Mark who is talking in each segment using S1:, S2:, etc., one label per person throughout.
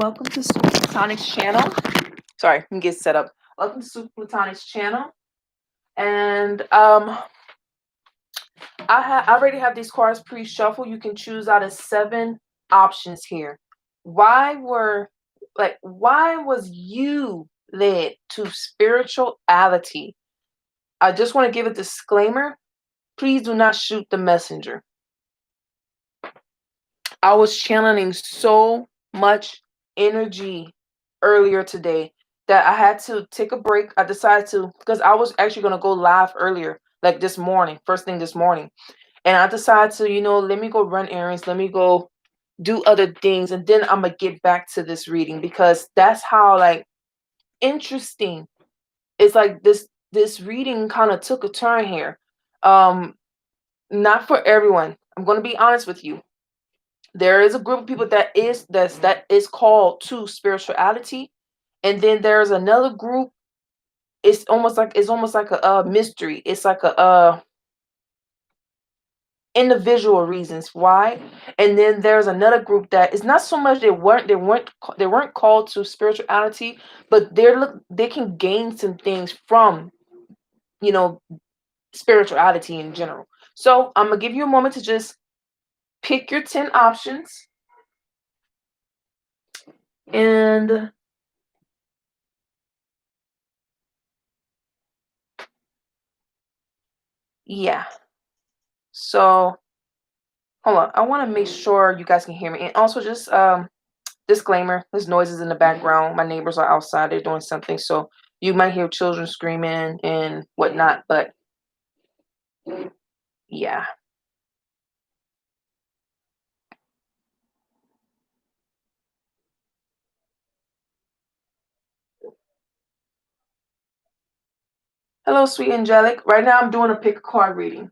S1: welcome to SuperPlutonic's channel. Sorry, let me get set up. Welcome to SuperPlutonic's channel. And I already have these cards pre-shuffled. You can choose out of 7 options here. Why was you led to spirituality? I just want to give a disclaimer. Please do not shoot the messenger. I was channeling so much energy earlier today that I had to take a break. I decided to, because I was actually going to go live earlier, like this morning, first thing this morning. And I decided to, let me go run errands. Let me go do other things. And then I'm going to get back to this reading, because that's how interesting. It's like this reading kind of took a turn here. Not for everyone. I'm going to be honest with you. There is a group of people that is called to spirituality, and then there's another group. It's almost like a mystery. It's like a individual reasons why, and then there's another group that is not so much they weren't called to spirituality, but they can gain some things from spirituality in general. So I'm gonna give you a moment to just pick your 10 options. And yeah, so hold on. I want to make sure you guys can hear me. And also just disclaimer, there's noises in the background. My neighbors are outside. They're doing something. So you might hear children screaming and whatnot. But yeah. Hello, sweet angelic. Right now I'm doing a pick a card reading.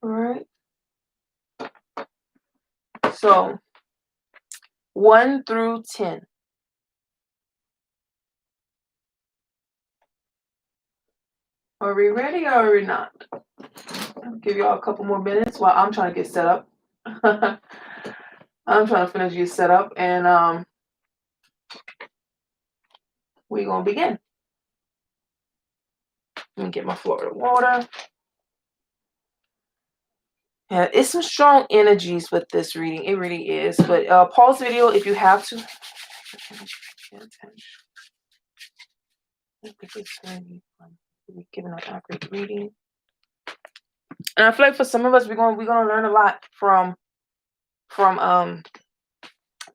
S1: All right. So 1 through 10. Are we ready or are we not? I'll give y'all a couple more minutes while I'm trying to get set up. I'm trying to finish you set up, and we're gonna begin. Let me get my Florida water. Yeah, it's some strong energies with this reading. It really is. But pause the video if you have to. We're giving an accurate reading. And I feel like for some of us, we're gonna learn a lot from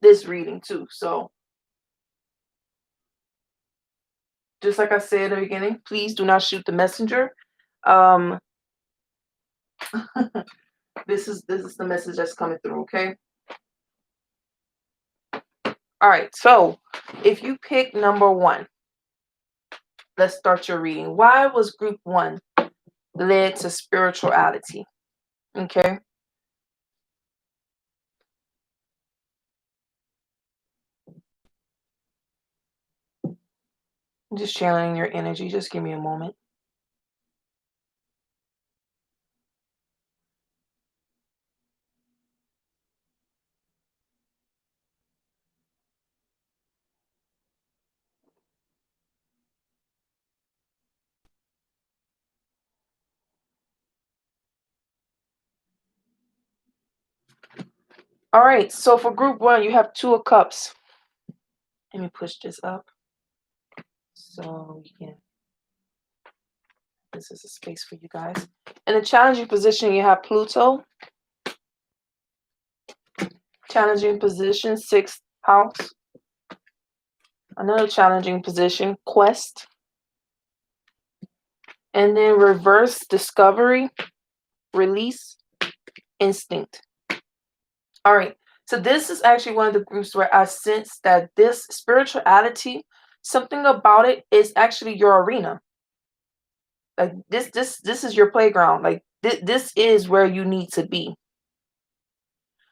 S1: this reading too. So just like I said in the beginning, please do not shoot the messenger. This is the message that's coming through, okay? All right, so if you pick number 1, let's start your reading. Why was group 1 led to spirituality? Okay. I'm just channeling your energy. Just give me a moment. All right, so for group 1, you have 2 of cups. Let me push this up so we can. This is a space for you guys. In a challenging position, you have Pluto. Challenging position, 6th house. Another challenging position, Quest. And then reverse, Discovery, Release, Instinct. All right. So this is actually one of the groups where I sense that this spirituality, something about it is actually your arena. Like this is your playground. Like this is where you need to be.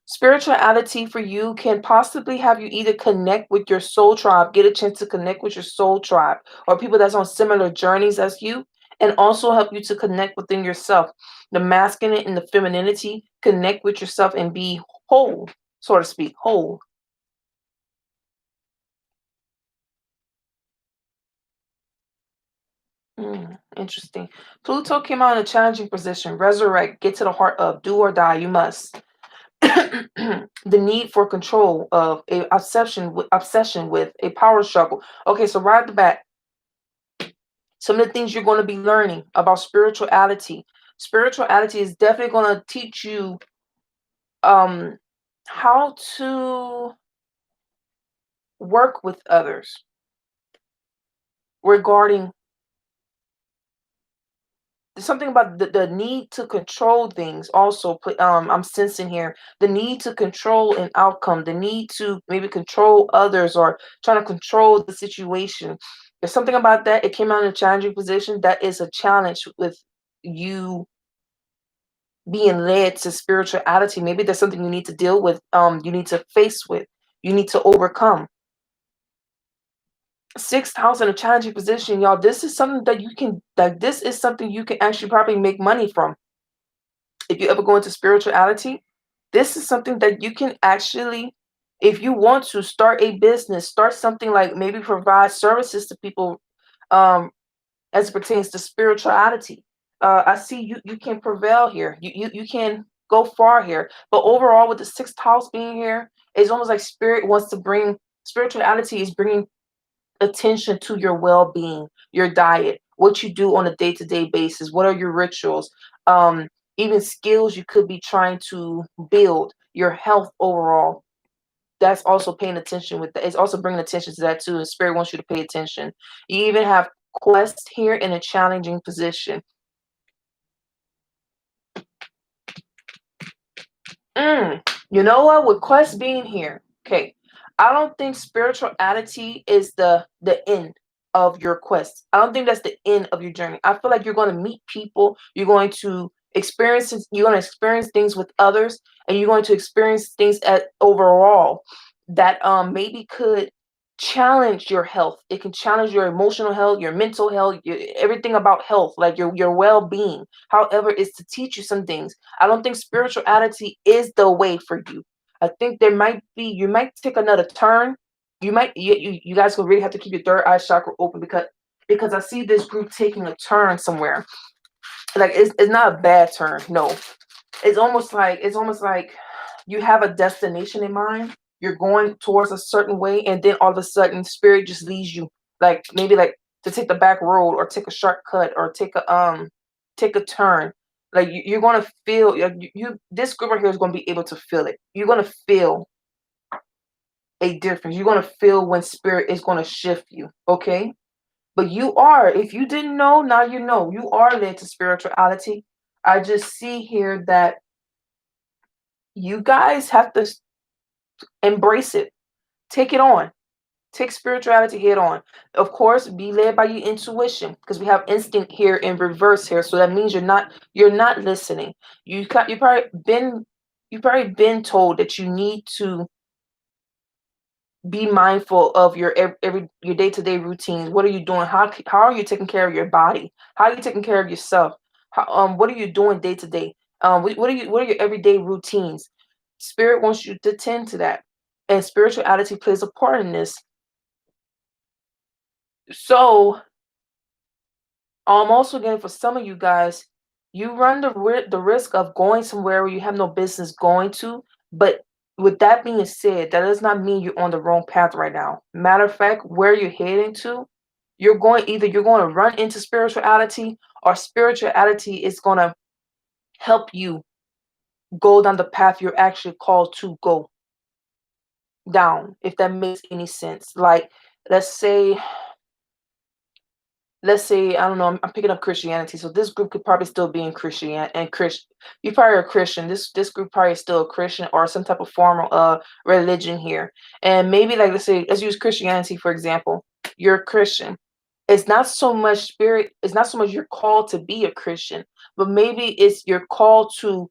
S1: Spirituality for you can possibly have you either connect with your soul tribe, get a chance to connect with your soul tribe, or people that's on similar journeys as you, and also help you to connect within yourself. The masculine and the femininity connect with yourself and be whole, so to speak, whole. Interesting. Pluto came out in a challenging position. Resurrect, get to the heart of, do or die, you must. The need for control of a obsession with a power struggle. Okay, so right at the back, some of the things you're going to be learning about spirituality. Spirituality is definitely going to teach you um how to work with others regarding something about the need to control things also I'm sensing here the need to control an outcome, the need to maybe control others or trying to control the situation. There's something about that. It came out in a challenging position. That is a challenge with you being led to spirituality. Maybe there's something you need to deal with, you need to face with, you need to overcome. Sixth house in a challenging position, y'all. This is something that you can, like, this is something you can actually probably make money from. If you ever go into spirituality, this is something that you can actually, if you want to start a business, start something like maybe provide services to people, um, as it pertains to spirituality. I see you can prevail here. You can go far here. But overall, with the sixth house being here, it's almost like spirit wants to bring spirituality is bringing attention to your well-being, your diet, what you do on a day-to-day basis, what are your rituals, even skills you could be trying to build, your health overall. That's also paying attention with that. It's also bringing attention to that too. And spirit wants you to pay attention. You even have quest here in a challenging position. You know what? With Quest being here, okay, I don't think spirituality is the end of your quest. I don't think that's the end of your journey. I feel like you're going to meet people, you're going to you're going to experience things with others, and you're going to experience things at overall that maybe could challenge your health. It can challenge your emotional health, your mental health, everything about health, like your well-being. However, it's to teach you some things. I don't think spirituality is the way for you. I think there might be, you might take another turn. You guys will really have to keep your third eye chakra open because I see this group taking a turn somewhere. Like it's not a bad turn. No. It's almost like you have a destination in mind. You're going towards a certain way, and then all of a sudden spirit just leads you, like maybe like to take the back road or take a shortcut or take a turn. Like you're gonna feel this group right here is gonna be able to feel it. You're gonna feel a difference. You're gonna feel when spirit is gonna shift you. Okay. But you are, if you didn't know, now you know. You are led to spirituality. I just see here that you guys have to embrace it. Take it on. Take spirituality head on. Of course, be led by your intuition because we have instinct here in reverse here. So that means you're not listening. You probably been told that you need to be mindful of your every your day-to-day routines. What are you doing? How are you taking care of your body? How are you taking care of yourself? What are you doing day to day? What are your everyday routines? Spirit wants you to tend to that. And spirituality plays a part in this. So, also again for some of you guys, you run the risk of going somewhere where you have no business going to. But with that being said, that does not mean you're on the wrong path right now. Matter of fact, where you're heading to, you're going to run into spirituality, or spirituality is going to help you go down the path you're actually called to go down, if that makes any sense. Like, let's say I don't know, I'm picking up Christianity, so this group could probably still be in Christian and Christian. You probably are a Christian. This group probably is still a Christian or some type of form of religion here. And maybe like let's use Christianity for example. You're a Christian. It's not so much spirit. It's not so much you're called to be a Christian, but maybe it's you're called to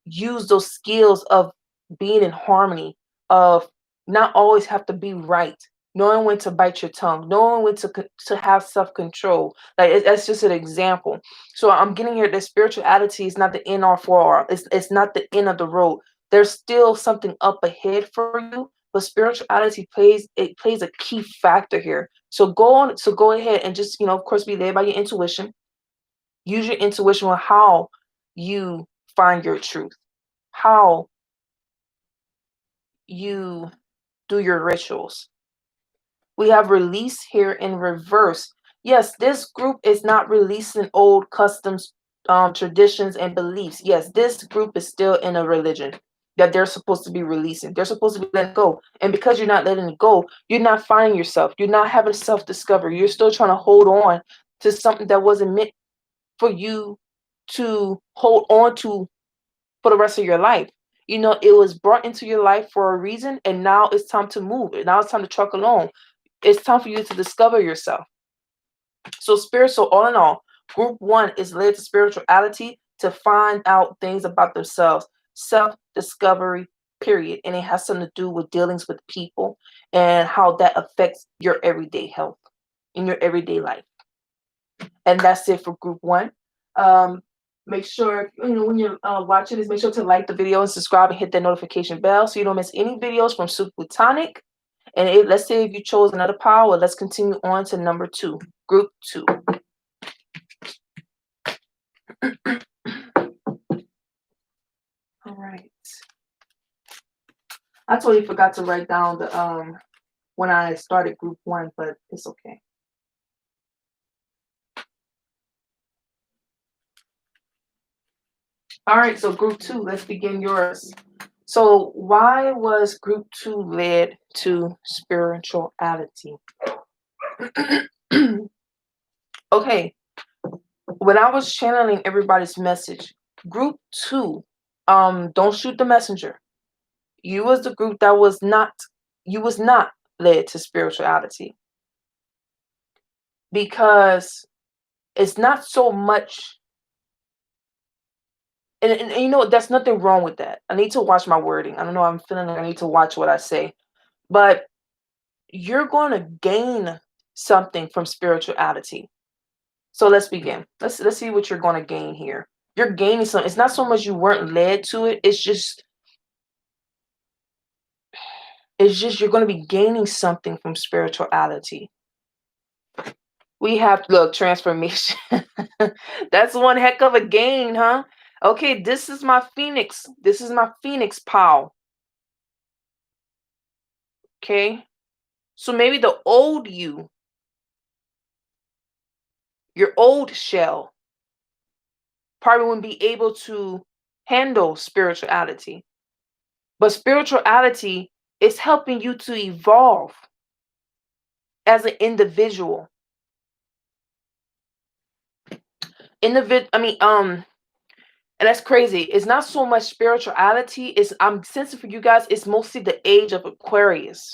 S1: use those skills of being in harmony, of not always have to be right. knowing when to bite your tongue, knowing when to have self-control. Like that's just an example. So I'm getting here that spirituality is not the end all for all. It's not the end of the road. There's still something up ahead for you, but spirituality plays a key factor here. So go ahead and just, of course, be led by your intuition. Use your intuition on how you find your truth, how you do your rituals. We have release here in reverse. Yes, this group is not releasing old customs, traditions, and beliefs. Yes, this group is still in a religion that they're supposed to be releasing. They're supposed to be letting go. And because you're not letting it go, you're not finding yourself. You're not having self-discovery. You're still trying to hold on to something that wasn't meant for you to hold on to for the rest of your life. It was brought into your life for a reason, and now it's time to move. And now it's time to truck along. It's time for you to discover yourself. So all in all, group 1 is led to spirituality to find out things about themselves, self-discovery, period. And it has something to do with dealings with people and how that affects your everyday health in your everyday life. And that's it for group 1. Make sure, when you're watching this, make sure to like the video and subscribe and hit that notification bell so you don't miss any videos from SuperPlutonic. And let's say if you chose another power, let's continue on to number 2, group 2. All right. I totally forgot to write down the when I started group 1, but it's okay. All right, so group 2, let's begin yours. So why was group 2 led to spirituality? Okay, when I was channeling everybody's message, group 2, don't shoot the messenger. You was the group that was not led to spirituality, because it's not so much, and there's nothing wrong with that. I need to watch my wording. I don't know, I'm feeling like I need to watch what I say. But you're going to gain something from spirituality. So let's begin. Let's see what you're going to gain here. You're gaining something. It's not so much you weren't led to it. It's just you're going to be gaining something from spirituality. We have, look, transformation. That's one heck of a gain, huh? Okay, this is my phoenix. This is my phoenix pal. Okay. So maybe the old you, your old shell, probably wouldn't be able to handle spirituality. But spirituality is helping you to evolve as an individual. And that's crazy. It's not so much spirituality. I'm sensing for you guys, it's mostly the age of Aquarius.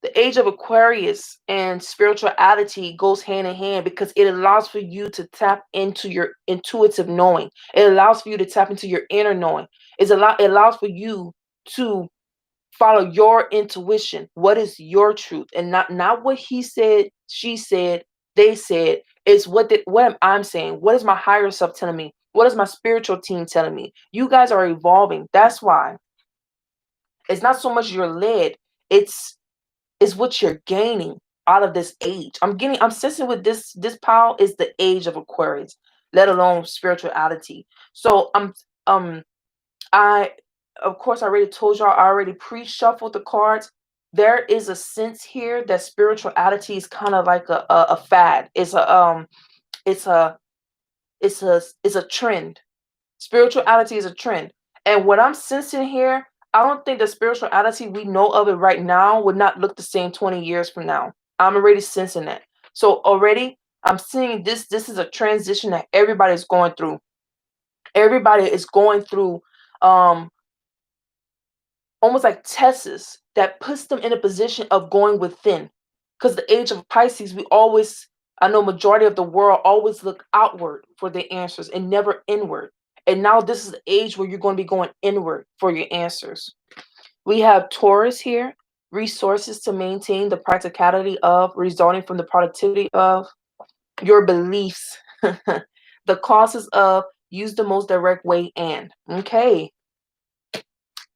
S1: The age of Aquarius and spirituality goes hand in hand because it allows for you to tap into your intuitive knowing. It allows for you to tap into your inner knowing. It allows for you to follow your intuition. What is your truth? And not what he said, she said, they said. It's what am I saying? What is my higher self telling me? What is my spiritual team telling me? You guys are evolving. That's why. It's not so much you're led. It's what you're gaining out of this age. I'm sensing with this power is the age of Aquarius, let alone spirituality. So I of course I already told y'all, I already pre-shuffled the cards. There is a sense here that spirituality is kind of like a fad. It's a trend. Spirituality is a trend. And what I'm sensing here, I don't think the spirituality we know of it right now would not look the same 20 years from now. I'm already sensing that. So already I'm seeing this is a transition that everybody's going through. Everybody is going through almost like tests that puts them in a position of going within. Because the age of Pisces, I know majority of the world always look outward for their answers and never inward. And now this is the age where you're going to be going inward for your answers. We have Taurus here. resources to maintain the practicality of, resulting from the productivity of your beliefs. The causes of, use the most direct way and. Okay.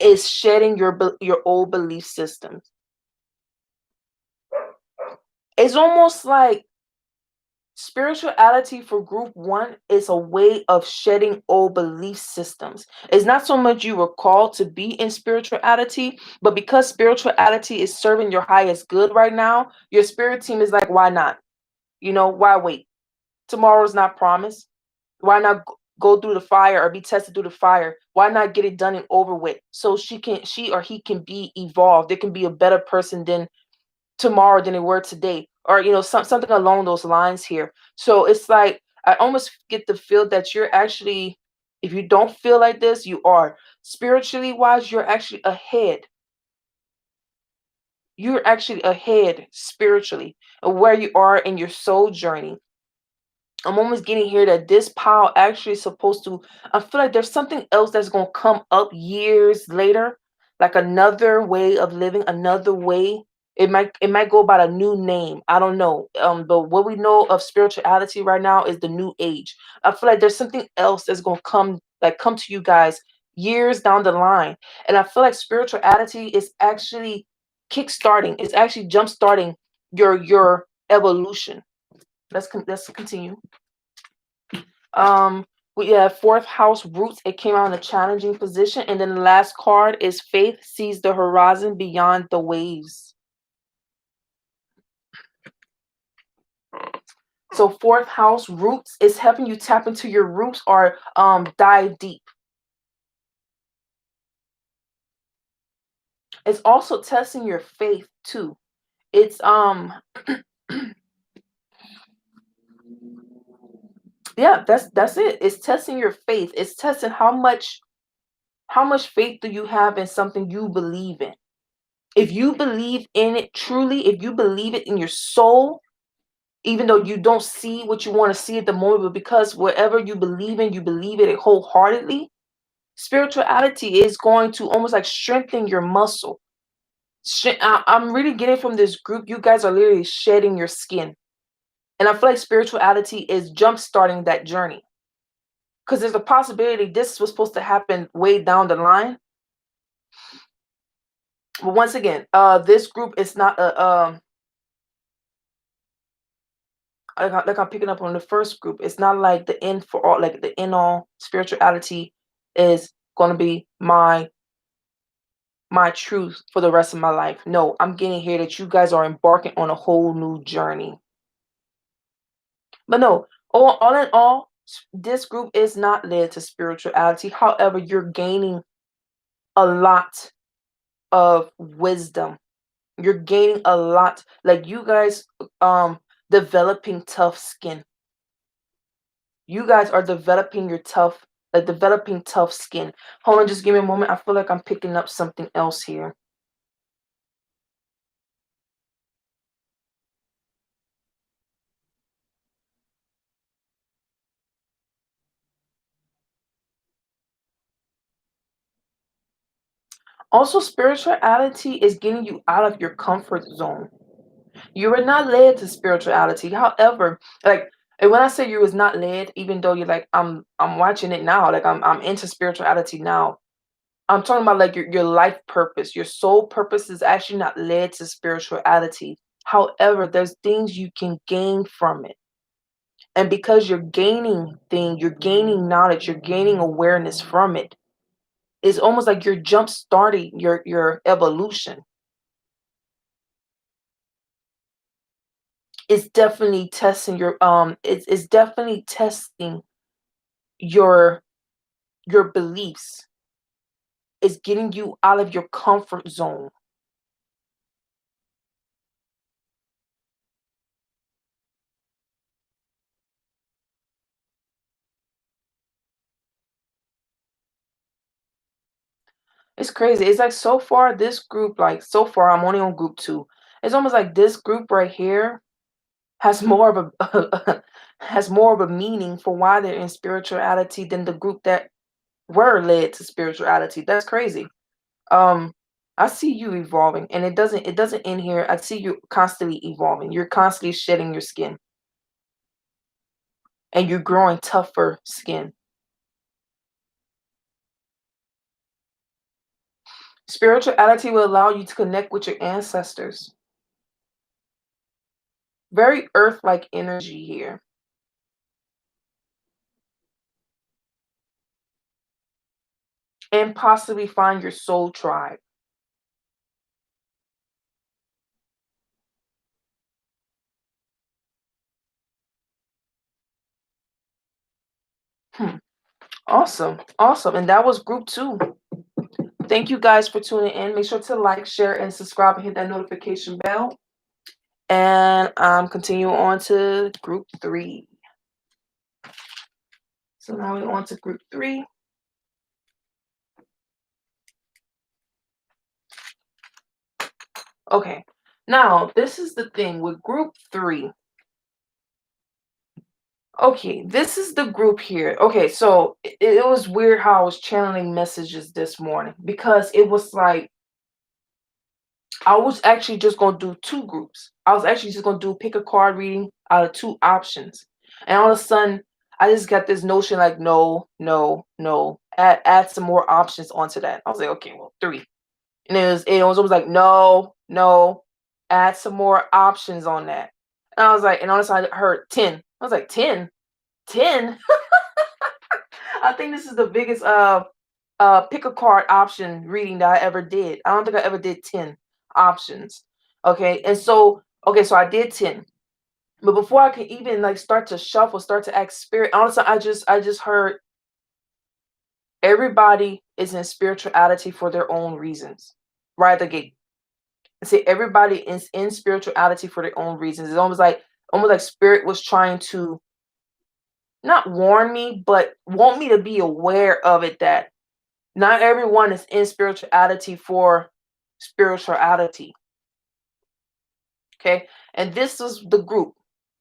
S1: Is shedding your old belief systems. It's almost like spirituality for group one is a way of shedding old belief systems. It's not so much you were called to be in spirituality, but because spirituality is serving your highest good right now, your spirit team is like, why not? Why wait? Tomorrow's not promised. Why not go through the fire or be tested through the fire? Why not get it done and over with so she or he can be evolved? They can be a better person than tomorrow than they were today, or something along those lines here. So it's like I almost get the feel that you're actually, if you don't feel like this, you are spiritually wise, you're actually ahead. You're actually ahead spiritually of where you are in your soul journey. I'm almost getting here that this pile actually is supposed to, I feel like there's something else that's going to come up years later, like another way of living, another way. It might go by a new name. I don't know. But what we know of spirituality right now is the new age. I feel like there's something else that's going to come to you guys years down the line. And I feel like spirituality is actually kickstarting. It's actually jump starting your evolution. Let's continue. Um, we have fourth house roots. It came out in a challenging position, and then the last card is faith sees the horizon beyond the waves. So fourth house roots is helping you tap into your roots or dive deep. It's also testing your faith too. It's yeah, that's it. It's testing your faith. It's testing how much faith do you have in something you believe in. If you believe in it truly, if you believe it in your soul, even though you don't see what you want to see at the moment, but because whatever you believe in, you believe it wholeheartedly, spirituality is going to almost like strengthen your muscle. I'm really getting from this group, you guys are literally shedding your skin. And I feel like spirituality is jump starting that journey. Because there's a possibility this was supposed to happen way down the line. But once again, this group is not a like I'm picking up on the first group. It's not like the end for all, like the end all spirituality is gonna be my truth for the rest of my life. No, I'm getting here that you guys are embarking on a whole new journey. But no, all in all, this group is not led to spirituality. However, you're gaining a lot of wisdom. You're gaining a lot, like you guys developing tough skin. You guys are developing tough skin. Hold on, just give me a moment. I feel like I'm picking up something else here. Also, spirituality is getting you out of your comfort zone. You were not led to spirituality. However, like, and when I say you was not led, even though you're like, I'm watching it now, like I'm into spirituality now. I'm talking about like your life purpose, your soul purpose is actually not led to spirituality. However, there's things you can gain from it. And because you're gaining knowledge, you're gaining awareness from it. It's almost like you're jump starting your evolution. It's definitely testing it's definitely testing your your beliefs. It's getting you out of your comfort zone. It's crazy. It's like so far this group, like so far I'm only on group two. It's almost like this group right here has more of a has more of a meaning for why they're in spirituality than the group that were led to spirituality. That's crazy. Um I see you evolving, and it doesn't end here. I see you constantly evolving. You're constantly shedding your skin, and you're growing tougher skin. Spirituality will allow you to connect with your ancestors. Very earth-like energy here. And possibly find your soul tribe. Hmm. Awesome. Awesome. And that was group 2. Thank you guys for tuning in. Make sure to like, share, and subscribe and hit that notification bell. And continue on to group 3. So now we're on to group 3. Okay. Now, this is the thing with group 3. Okay, this is the group here. Okay, so it was weird how I was channeling messages this morning because it was like I was actually just gonna do 2 groups. I was actually just gonna do pick a card reading out of 2 options. And all of a sudden, I just got this notion like, no, no, no. Add some more options onto that. I was like, okay, well, 3. And it was almost like, no, no, add some more options on that. And I was like, and honestly, I heard 10. I was like, 10? 10? I think this is the biggest pick a card option reading that I ever did. I don't think I ever did 10 options. Okay, and so so I did 10. But before I could even like start to shuffle, start to act spirit, honestly, I just heard everybody is in spirituality for their own reasons. Right at the gate. I say everybody is in spirituality for their own reasons. It's almost like spirit was trying to not warn me, but want me to be aware of it that not everyone is in spirituality for spirituality. Okay. And this was the group.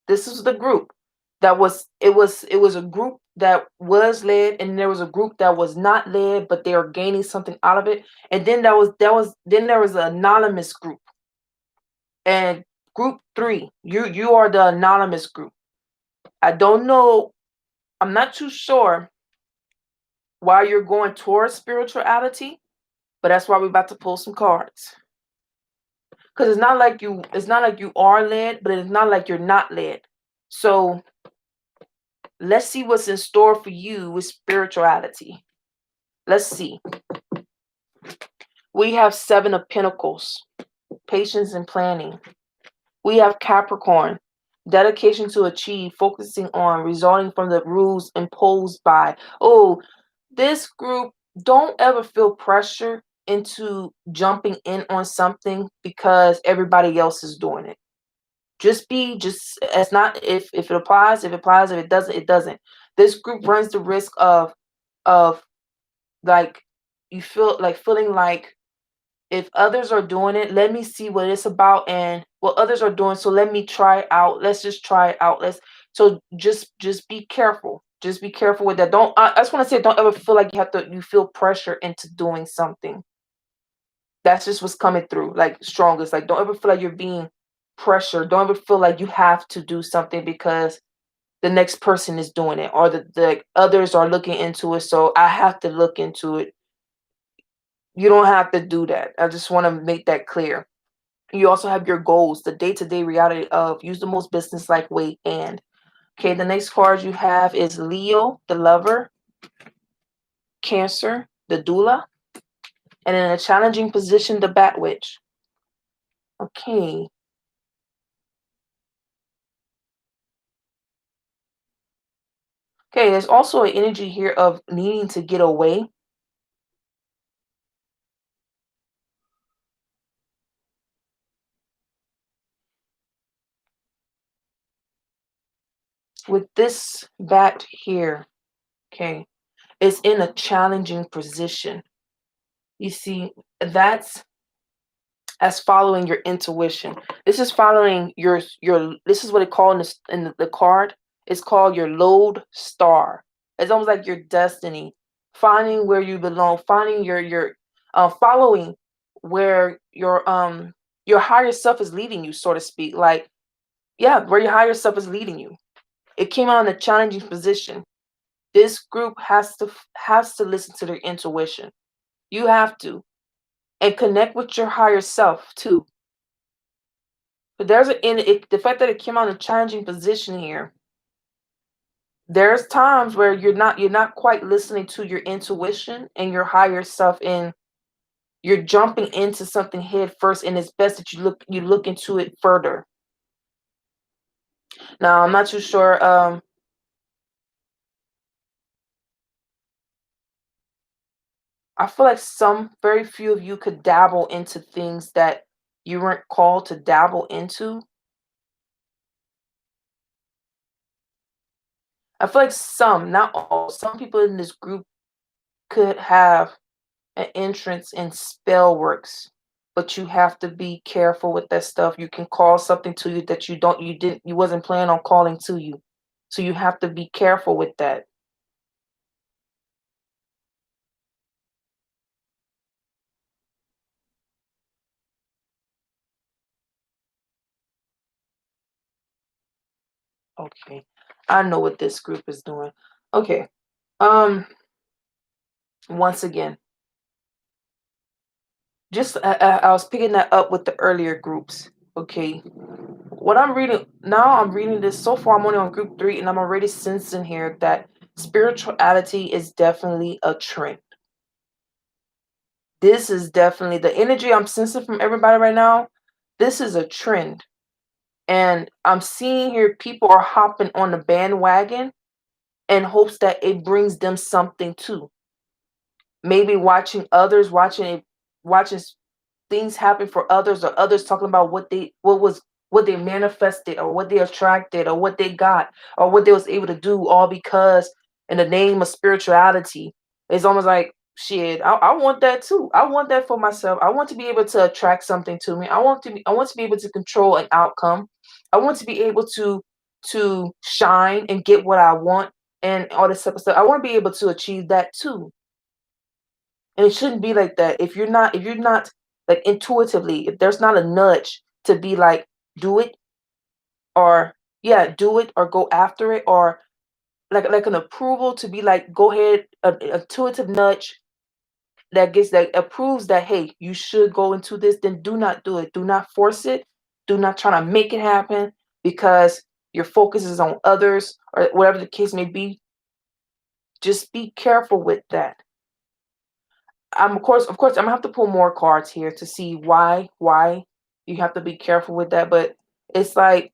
S1: This is the group it was a group that was led, and there was a group that was not led, but they are gaining something out of it. And then there was an anonymous group. And group 3, you are the anonymous group. I don't know, I'm not too sure why you're going towards spirituality, but that's why we're about to pull some cards. Because it's not like you are led, but it's not like you're not led. So let's see what's in store for you with spirituality. Let's see. We have 7 of Pentacles, patience and planning. We have Capricorn, dedication to achieve, focusing on, resulting from the rules imposed by. Oh, this group, don't ever feel pressure into jumping in on something because everybody else is doing it. Just as not if it applies, if it applies, if it doesn't, it doesn't. This group runs the risk of like you feel like feeling like if others are doing it, let me see what it's about and what others are doing. So let me try it out. Let's just try it out. Just be careful. Just be careful with that. I just want to say don't ever feel like you feel pressure into doing something. That's just what's coming through, like strongest. Like don't ever feel like you're being pressured. Don't ever feel like you have to do something because the next person is doing it or the others are looking into it. So I have to look into it. You don't have to do that. I just want to make that clear. You also have your goals, the day-to-day reality of use the most business-like way and. Okay, the next card you have is Leo, the lover, Cancer, the doula, and in a challenging position, the Bat Witch. Okay. Okay, there's also an energy here of needing to get away. With this bat here, okay, it's in a challenging position. You see, that's as following your intuition. This is following your this is what it called in the card. It's called your lode star. It's almost like your destiny, finding where you belong, finding your following where your higher self is leading you, so to speak. Like, yeah, where your higher self is leading you. It came out in a challenging position. This group has to listen to their intuition. You have to, and connect with your higher self too. But the fact that it came out in a challenging position here. There's times where you're not quite listening to your intuition and your higher self, and you're jumping into something head first, and it's best that you look into it further. Now, I'm not too sure. I feel like some very few of you could dabble into things that you weren't called to dabble into. I feel like some, not all, some people in this group could have an entrance in spell works, but you have to be careful with that stuff. You can call something to you that you wasn't planning on calling to you. So you have to be careful with that. Okay. I know what this group is doing. Okay. Um, once again, just I was picking that up with the earlier groups. Okay. What I'm reading now, I'm reading this so far. I'm only on group 3, and I'm already sensing here that spirituality is definitely a trend. This is definitely the energy I'm sensing from everybody right now. This is a trend. And I'm seeing here people are hopping on the bandwagon in hopes that it brings them something too. Maybe watching others, watching things happen for others, or others talking about what they manifested, or what they attracted, or what they got, or what they was able to do, all because in the name of spirituality. It's almost like, shit, I want that too. I want that for myself. I want to be able to attract something to me. I want to be able to control an outcome. I want to be able to shine and get what I want, and all this type of stuff. I want to be able to achieve that too. And it shouldn't be like that. If you're not like intuitively, if there's not a nudge to be like, do it, or yeah, do it, or go after it, or like an approval to be like, go ahead, a intuitive nudge that approves that, hey, you should go into this, then do not do it. Do not force it. Do not try to make it happen because your focus is on others, or whatever the case may be. Just be careful with that. Of course, I'm gonna have to pull more cards here to see why you have to be careful with that. But it's like,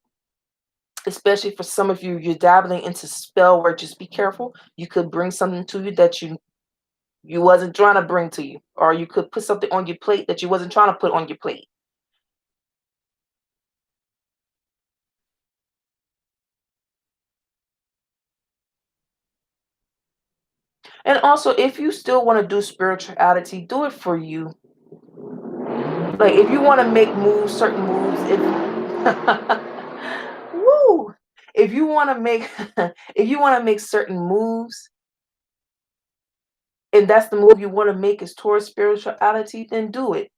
S1: especially for some of you, you're dabbling into spell where just be careful. You could bring something to you that you wasn't trying to bring to you, or you could put something on your plate that you wasn't trying to put on your plate. And also, if you still want to do spirituality, do it for you. Like, if you want to make moves, certain moves, if woo, if you want to make if you want to make certain moves, and that's the move you want to make is towards spirituality, then do it.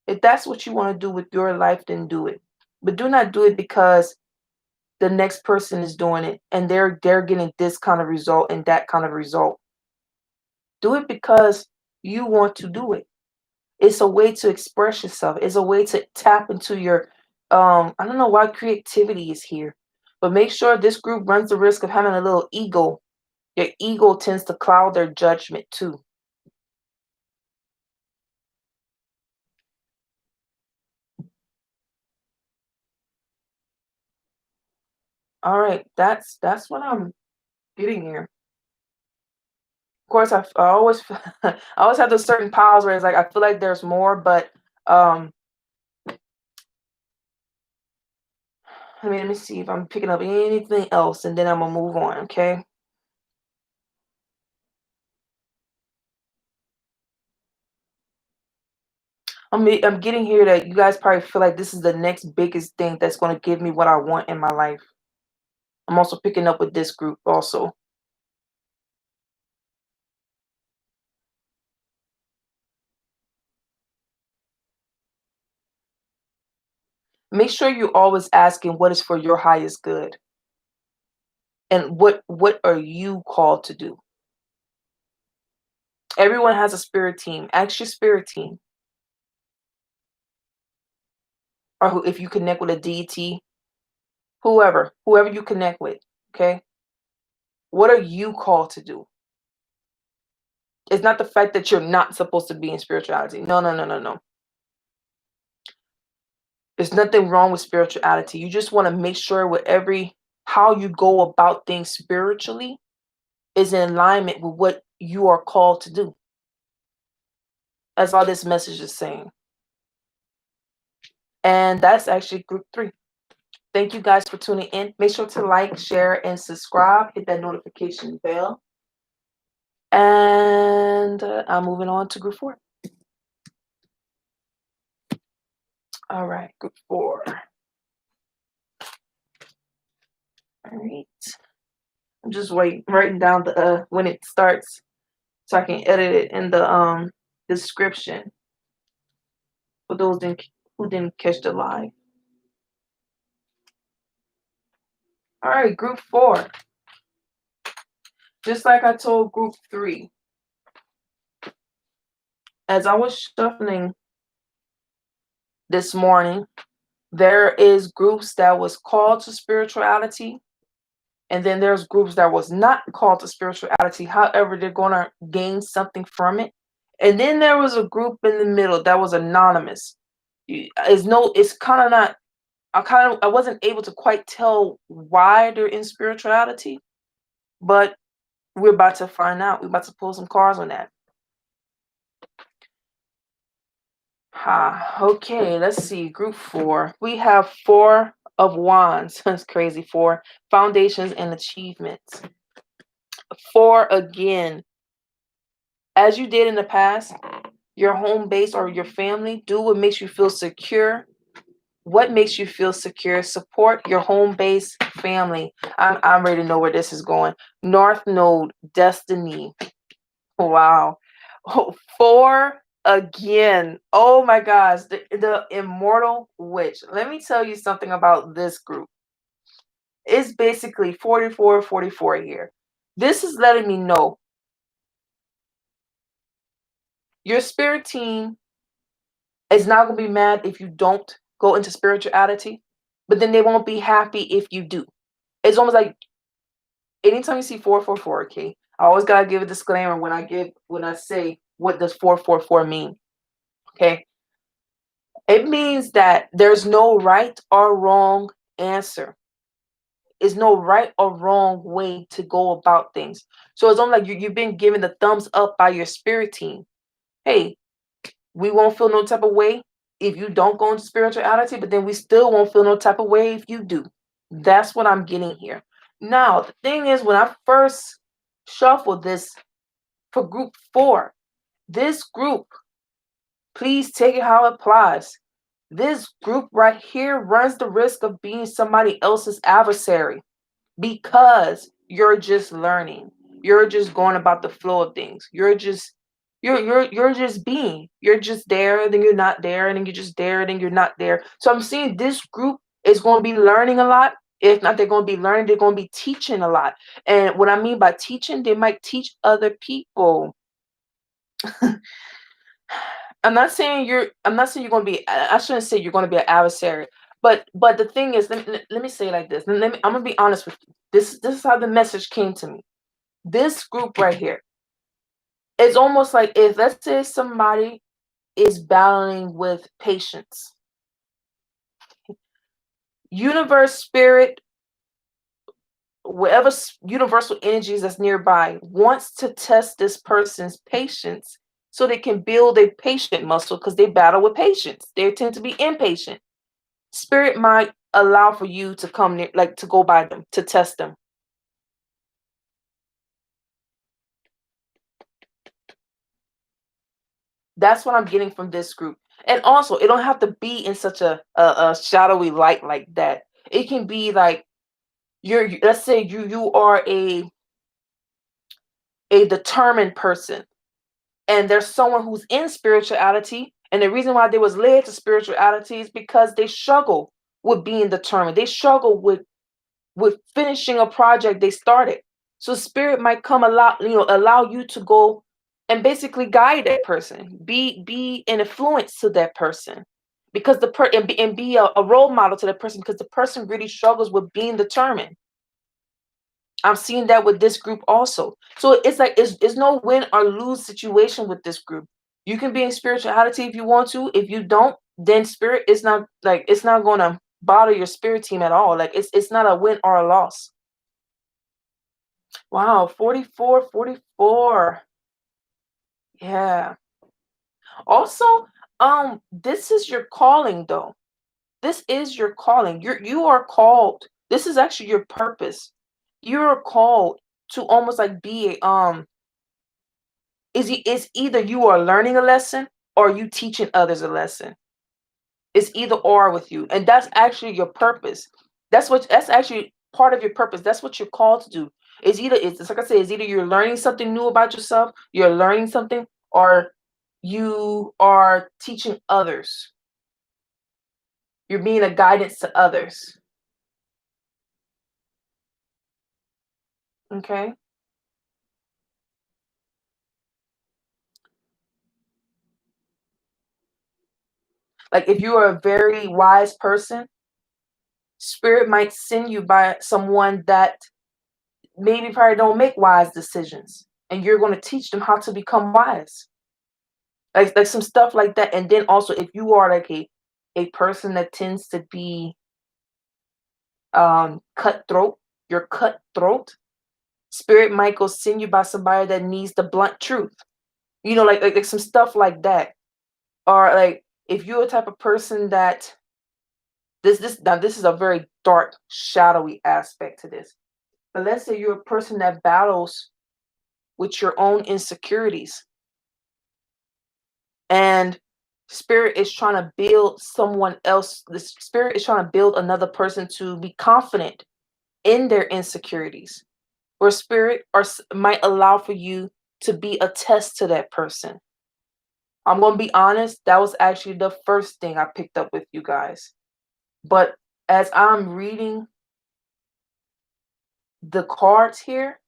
S1: If that's what you want to do with your life, then do it. But do not do it because the next person is doing it and they're getting this kind of result and that kind of result. Do it because you want to do it. It's a way to express yourself. It's a way to tap into your I don't know why creativity is here. But make sure this group runs the risk of having a little ego. Your ego tends to cloud their judgment too. All right, that's what I'm getting here. Of course, I always I always have those certain piles where it's like I feel like there's more, but um, let me see if I'm picking up anything else, and then I'm gonna move on. Okay, I'm getting here that you guys probably feel like this is the next biggest thing that's gonna give me what I want in my life. I'm also picking up with this group also. make sure you're always asking what is for your highest good and what are you called to do. Everyone has a spirit team. Ask your spirit team, or if you connect with a deity, whoever you connect with. Okay, what are you called to do? It's not the fact that you're not supposed to be in spirituality. No, no, no, no, no. There's nothing wrong with spirituality. You just want to make sure with how you go about things spiritually is in alignment with what you are called to do. That's all this message is saying. And that's actually group 3. Thank you guys for tuning in. Make sure to like, share, and subscribe. Hit that notification bell. And I'm moving on to group 4. All right, group 4. All right. I'm just writing down the when it starts so I can edit it in the description for those who didn't catch the live. All right, group 4. Just like I told group 3, as I was shuffling this morning, there is groups that was called to spirituality, and then there's groups that was not called to spirituality. However, they're going to gain something from it. And then there was a group in the middle that was anonymous. It's kind of not. I wasn't able to quite tell why they're in spirituality, but we're about to find out. We're about to pull some cards on that. Okay, let's see. Group 4. We have 4 of Wands. That's crazy. 4 foundations and achievements. 4 again. As you did in the past, your home base or your family, do what makes you feel secure. What makes you feel secure? Support your home base family. I'm ready to know where this is going. North Node, Destiny. Wow. 4 again. Oh my gosh. The Immortal Witch. Let me tell you something about this group. It's basically 44 here. This is letting me know your spirit team is not going to be mad if you don't go into spirituality, but then they won't be happy if you do. It's almost like anytime you see 444, okay, I always got to give a disclaimer when I say what does 444 mean. Okay. It means that there's no right or wrong answer. There's no right or wrong way to go about things. So it's almost like you've been given the thumbs up by your spirit team. Hey, we won't feel no type of way if you don't go into spirituality, but then we still won't feel no type of way if you do. That's what I'm getting here. Now, the thing is, when I first shuffled this for group 4, this group, please take it how it applies. This group right here runs the risk of being somebody else's adversary because you're just learning. You're just going about the flow of things. You're just being. You're just there, then you're not there, and then you're just there, then you're not there. So I'm seeing this group is going to be learning a lot. If not, they're going to be learning, they're going to be teaching a lot. And what I mean by teaching, they might teach other people. I'm not saying you're going to be, I shouldn't say you're going to be an adversary. But the thing is, let me say it like this. I'm going to be honest with you. This is how the message came to me. This group right here, it's almost like if, let's say, somebody is battling with patience. Universe, spirit, whatever universal energies that's nearby wants to test this person's patience so they can build a patient muscle because they battle with patience. They tend to be impatient. Spirit might allow for you to come near, like to go by them, to test them. That's what I'm getting from this group. And also, it don't have to be in such a shadowy light like that. It can be like let's say you are a determined person, and there's someone who's in spirituality, and the reason why they was led to spirituality is because they struggle with being determined. They struggle with finishing a project they started. So spirit might come allow you to go and basically guide that person, be an influence to that person, because and be a role model to that person, because the person really struggles with being determined. I'm seeing that with this group also. So it's like it's no win or lose situation with this group. You can be in spirituality if you want to. If you don't, then spirit is not like it's not gonna bother your spirit team at all. Like it's not a win or a loss. Wow, 44, 44. Yeah. Also, this is your calling though. This is your calling. You are called. This is actually your purpose. You're called to almost like be a it's either you are learning a lesson or you teaching others a lesson. It's either or with you. And that's actually your purpose. That's actually part of your purpose. That's what you're called to do. It's like I said, it's either you're learning something new about yourself, you're learning something, or you are teaching others. You're being a guidance to others. Okay? Like if you are a very wise person, spirit might send you by someone that maybe probably don't make wise decisions. And you're going to teach them how to become wise. Like some stuff like that. And then also if you are like a person that tends to be cutthroat, you're cutthroat, spirit might go send you by somebody that needs the blunt truth. Like some stuff like that. Or like if you're a type of person that this is a very dark, shadowy aspect to this. But let's say you're a person that battles with your own insecurities, and spirit is trying to build someone else. The spirit is trying to build another person to be confident in their insecurities, or spirit might allow for you to be a test to that person. I'm going to be honest, that was actually the first thing I picked up with you guys. But as I'm reading the cards here,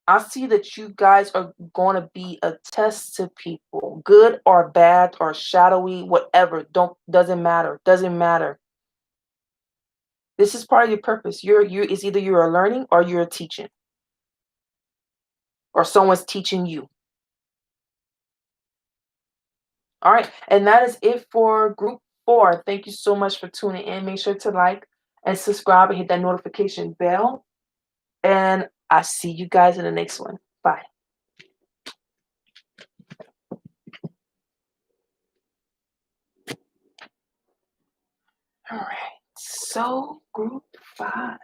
S1: I see that you guys are going to be a test to people, good or bad or shadowy, whatever. Doesn't matter. Doesn't matter. This is part of your purpose. It's either you're learning or you're teaching, or someone's teaching you. All right, and that is it for group 4. Thank you so much for tuning in. Make sure to like and subscribe and hit that notification bell. And I see you guys in the next one. Bye. All right. So group 5.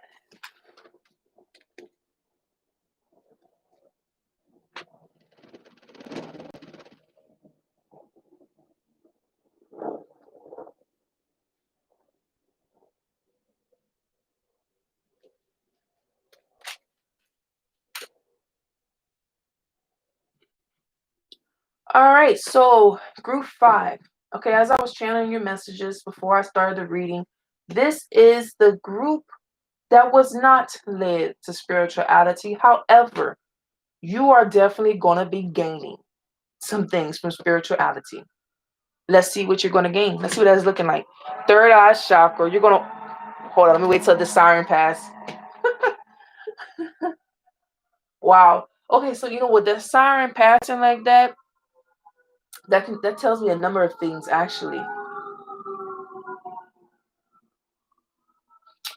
S1: All right. So group 5. Okay, as I was channeling your messages before I started the reading, this is the group that was not led to spirituality. However, you are definitely going to be gaining some things from spirituality. Let's see what you're going to gain. Let's see what that's looking like. Third eye chakra. You're going to hold on. Let me wait till the siren pass. Wow. Okay, so with the siren passing like that, that tells me a number of things actually.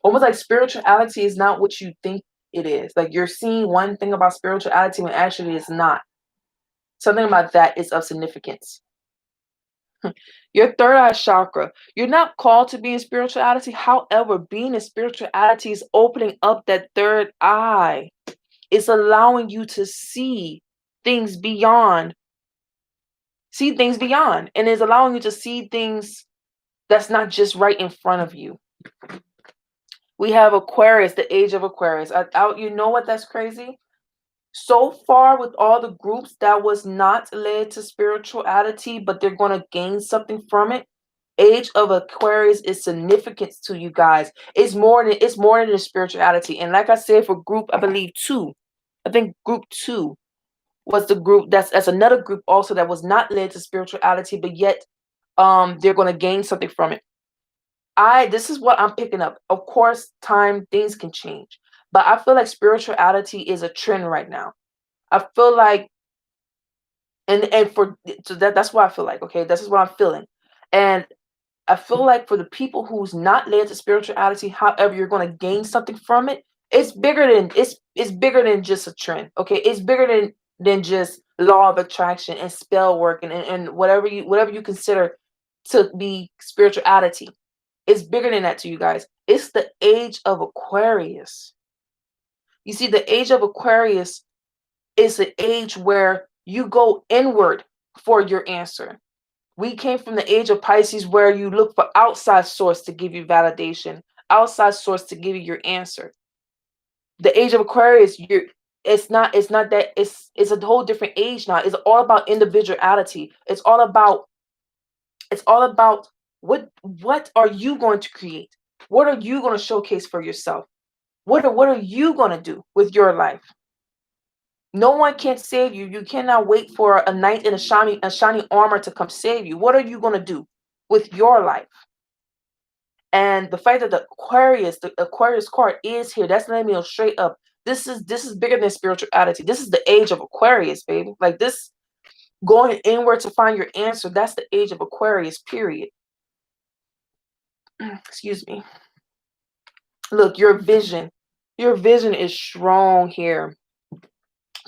S1: Almost like spirituality is not what you think it is. Like you're seeing one thing about spirituality when actually it's not. Something about that is of significance. Your third eye chakra. You're not called to be in spirituality. However, being in spirituality is opening up that third eye. It's allowing you to see things beyond. See things beyond. And it's allowing you to see things that's not just right in front of you. We have Aquarius, the age of Aquarius. You know what? That's crazy. So far with all the groups that was not led to spirituality, but they're going to gain something from it. age of Aquarius is significant to you guys. It's more than the spirituality. And like I said, for group, I believe 2. I think group 2 was the group that's another group also that was not led to spirituality, but yet they're going to gain something from it. This is what I'm picking up. Of course, things can change, but I feel like spirituality is a trend right now. I feel like, and for so that's what I feel like. Okay, this is what I'm feeling, and I feel like for the people who's not led to spirituality, however, you're going to gain something from it. It's bigger than just a trend. Okay, it's bigger than just law of attraction and spell work and whatever you consider to be spirituality. It's bigger than that to you guys. It's the age of Aquarius. You see, the age of Aquarius is an age where you go inward for your answer. We came from the age of Pisces where you look for outside source to give you validation, outside source to give you your answer. The age of Aquarius, it's not that it's a whole different age now. It's all about individuality. It's all about what are you going to create? What are you going to showcase for yourself? What are you going to do with your life? No one can save you. You cannot wait for a knight in a shiny armor to come save you. What are you going to do with your life? And the fact that the Aquarius card is here, that's letting me know straight up. This is bigger than spirituality. This is the age of Aquarius, baby. Like this, going inward to find your answer. That's the age of Aquarius. Period. Excuse me. Look, your vision is strong here.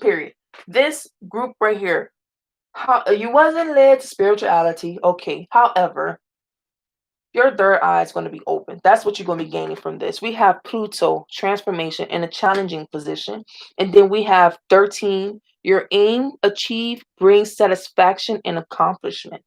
S1: Period. This group right here, you wasn't led to spirituality, okay. However, your third eye is going to be open. That's what you're going to be gaining from this. We have Pluto, transformation in a challenging position. And then we have 13, your aim, achieve, brings satisfaction and accomplishment.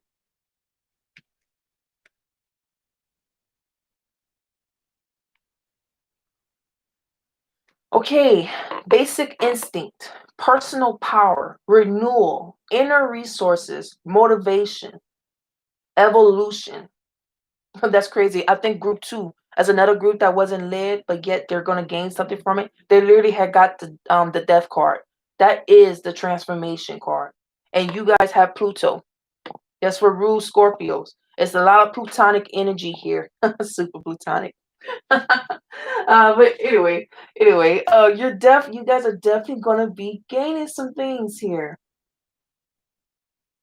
S1: Okay, basic instinct, personal power, renewal, inner resources, motivation, evolution. That's crazy. I think group 2 as another group that wasn't led, but yet they're gonna gain something from it. They literally had got the death card. That is the transformation card. And you guys have Pluto. That's for rule Scorpios. It's a lot of plutonic energy here. Super plutonic. But anyway, you guys are definitely gonna be gaining some things here.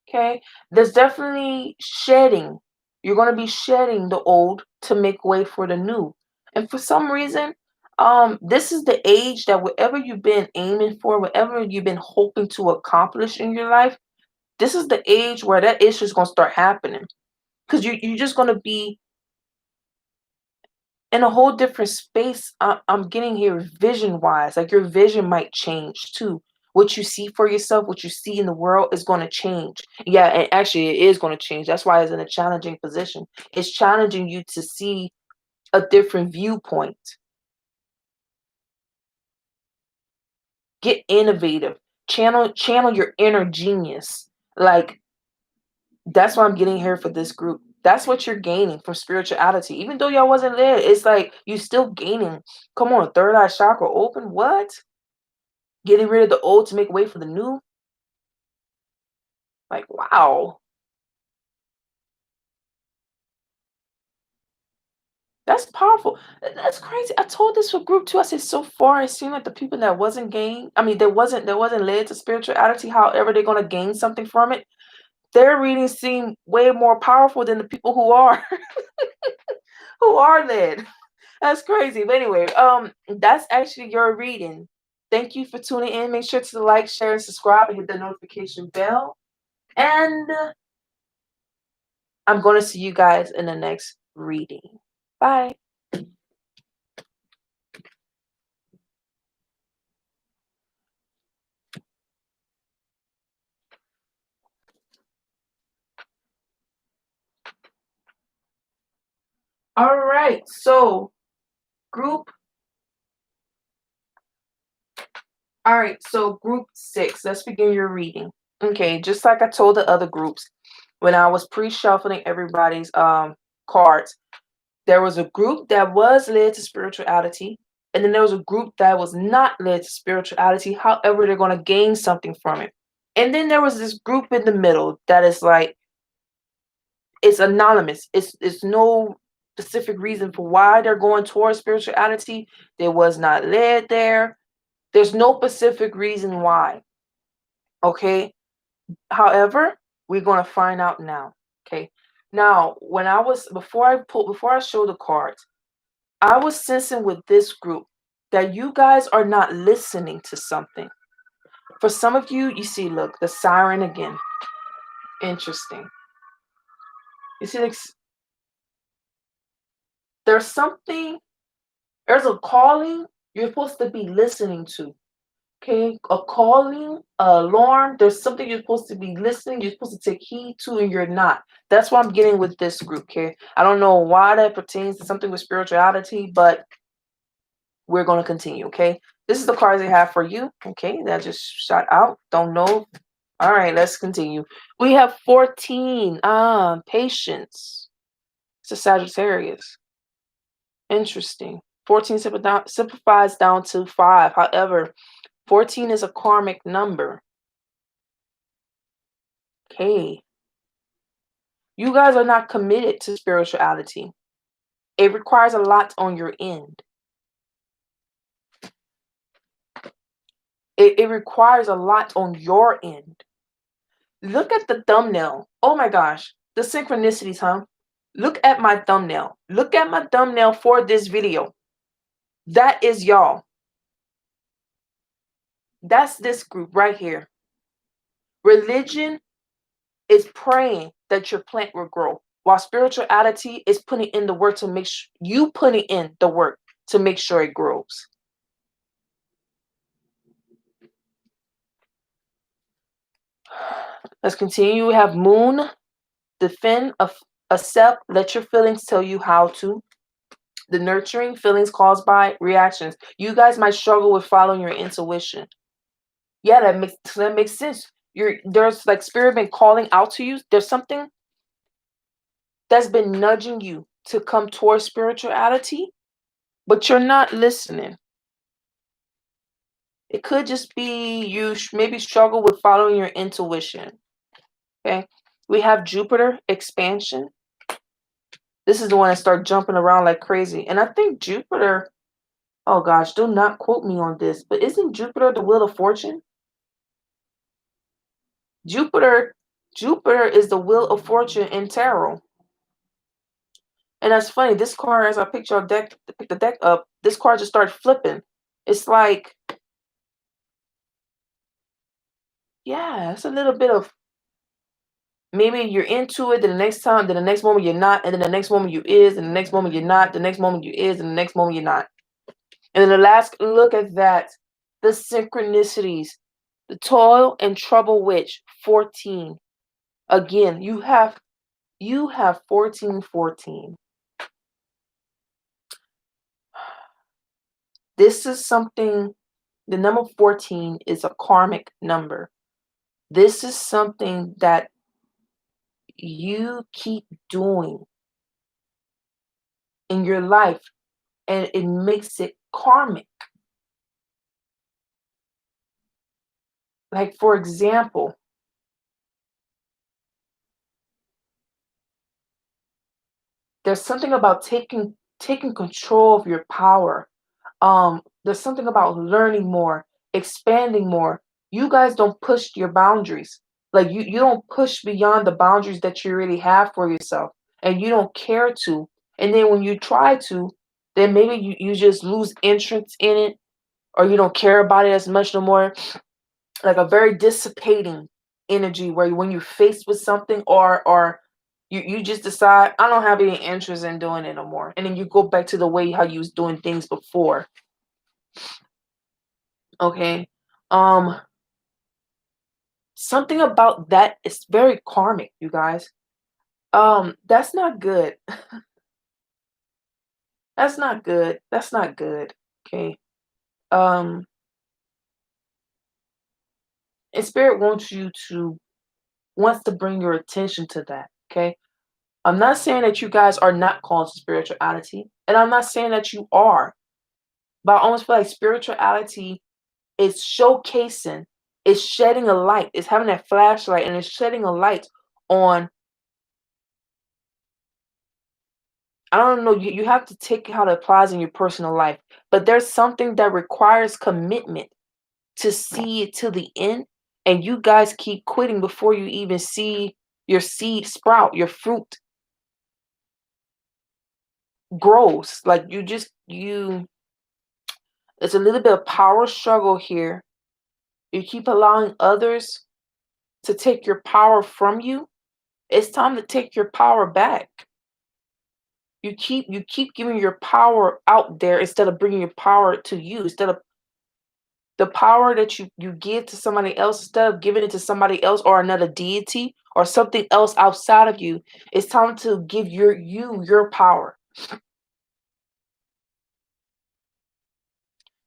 S1: Okay, there's definitely shedding. You're going to be shedding the old to make way for the new. And for some reason, this is the age that whatever you've been aiming for, whatever you've been hoping to accomplish in your life, this is the age where that issue is going to start happening. Because you're just going to be in a whole different space. I'm getting here vision wise, like your vision might change too. What you see for yourself, what you see in the world is going to change. Yeah, and actually it is going to change. That's why it's in a challenging position. It's challenging you to see a different viewpoint. Get innovative. Channel your inner genius. Like that's what I'm getting here for this group. That's what you're gaining from spirituality. Even though y'all wasn't there, it's like you still gaining. Come on, third eye chakra open. What? Getting rid of the old to make way for the new. Like, wow. That's powerful. That's crazy. I told this for group 2. I said so far it seemed like the people that wasn't gained, I mean, that wasn't led to spirituality, however they're gonna gain something from it. Their readings seem way more powerful than the people who are who are led. That's crazy. But anyway, that's actually your reading. Thank you for tuning in. Make sure to like, share, and subscribe and hit the notification bell. And I'm going to see you guys in the next reading. Bye. All right. So, group. All right. So, group 6. Let's begin your reading. Okay. Just like I told the other groups when I was pre-shuffling everybody's cards, there was a group that was led to spirituality, and then there was a group that was not led to spirituality. However, they're going to gain something from it. And then there was this group in the middle that is like, it's anonymous. It's no specific reason for why they're going towards spirituality. They was not led there. There's no specific reason why. Okay. However, we're going to find out now. Okay. Now, when I was before I show the cards, I was sensing with this group that you guys are not listening to something. For some of you, you see, look, the siren again. Interesting. You see, like, there's something, there's a calling you're supposed to be listening to. Okay, a calling, a alarm. There's something you're supposed to be listening. You're supposed to take heed to, and you're not. That's what I'm getting with this group. Okay, I don't know why that pertains to something with spirituality, but we're going to continue. Okay, this is the cards they have for you. Okay, that just shot out. Don't know. All right, let's continue. We have 14. Patience. It's a Sagittarius. Interesting. 14 simplifies down to 5. However, 14 is a karmic number. Okay. You guys are not committed to spirituality. It requires a lot on your end. It requires a lot on your end. Look at the thumbnail. Oh my gosh. The synchronicities, huh? Look at my thumbnail. Look at my thumbnail for this video. That is y'all. That's this group right here. Religion is praying that your plant will grow, while spirituality is putting in the work to make sure you putting in the work to make sure it grows. Let's continue. We have Moon, defend, accept, let your feelings tell you how to. The nurturing, feelings caused by reactions. You guys might struggle with following your intuition. Yeah, that makes sense. There's like spirit been calling out to you. There's something that's been nudging you to come towards spirituality, but you're not listening. It could just be you maybe struggle with following your intuition. Okay. We have Jupiter expansion. This is the one that start jumping around like crazy. And I think Jupiter, oh gosh, do not quote me on this, but isn't Jupiter the wheel of fortune? Jupiter is the wheel of fortune in tarot. And that's funny. This card, as I pick the deck up, this card just started flipping. It's like, yeah, it's a little bit of maybe you're into it, then the next time, then the next moment you're not, and then the next moment you is, and the next moment you're not, the next moment you is, and the next moment you're not. And then the last look at that, the synchronicities, the toil and trouble witch, 14. Again, you have 14, 14. This is something, the number 14 is a karmic number. This is something that you keep doing in your life, and it makes it karmic. Like, for example, there's something about taking control of your power. There's something about learning more, expanding more. You guys don't push your boundaries. Like you don't push beyond the boundaries that you really have for yourself, and you don't care to. And then when you try to, then maybe you just lose interest in it, or you don't care about it as much no more. Like a very dissipating energy where when you're faced with something, or you just decide, I don't have any interest in doing it no more, and then you go back to the way how you was doing things before. Okay. Something about that is very karmic, you guys. That's not good. That's not good. That's not good. Okay. Um, and spirit wants to bring your attention to that. Okay. I'm not saying that you guys are not called to spirituality, and I'm not saying that you are, but I almost feel like spirituality is showcasing, is shedding a light, it's having that flashlight, and it's shedding a light on. I don't know, you have to take how it applies in your personal life, but there's something that requires commitment to see it to the end, and you guys keep quitting before you even see your seed sprout, your fruit grows. Like you it's a little bit of power struggle here. You keep allowing others to take your power from you. It's time to take your power back. You keep giving your power out there instead of bringing your power to you. Instead of the power that you give to somebody else, instead of giving it to somebody else or another deity or something else outside of you, it's time to give your power.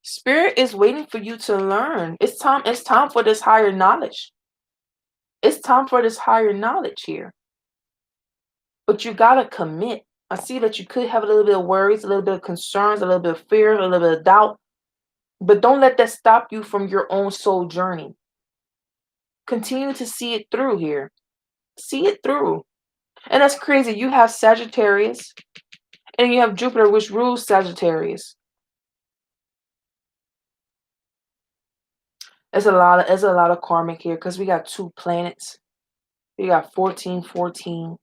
S1: Spirit is waiting for you to learn. It's time for this higher knowledge. It's time for this higher knowledge here. But you gotta commit. I see that you could have a little bit of worries, a little bit of concerns, a little bit of fear, a little bit of doubt, but don't let that stop you from your own soul journey. Continue to see it through here. See it through. And that's crazy. You have Sagittarius and you have Jupiter, which rules Sagittarius. There's a lot of karmic here because we got two planets. We got 14, 14.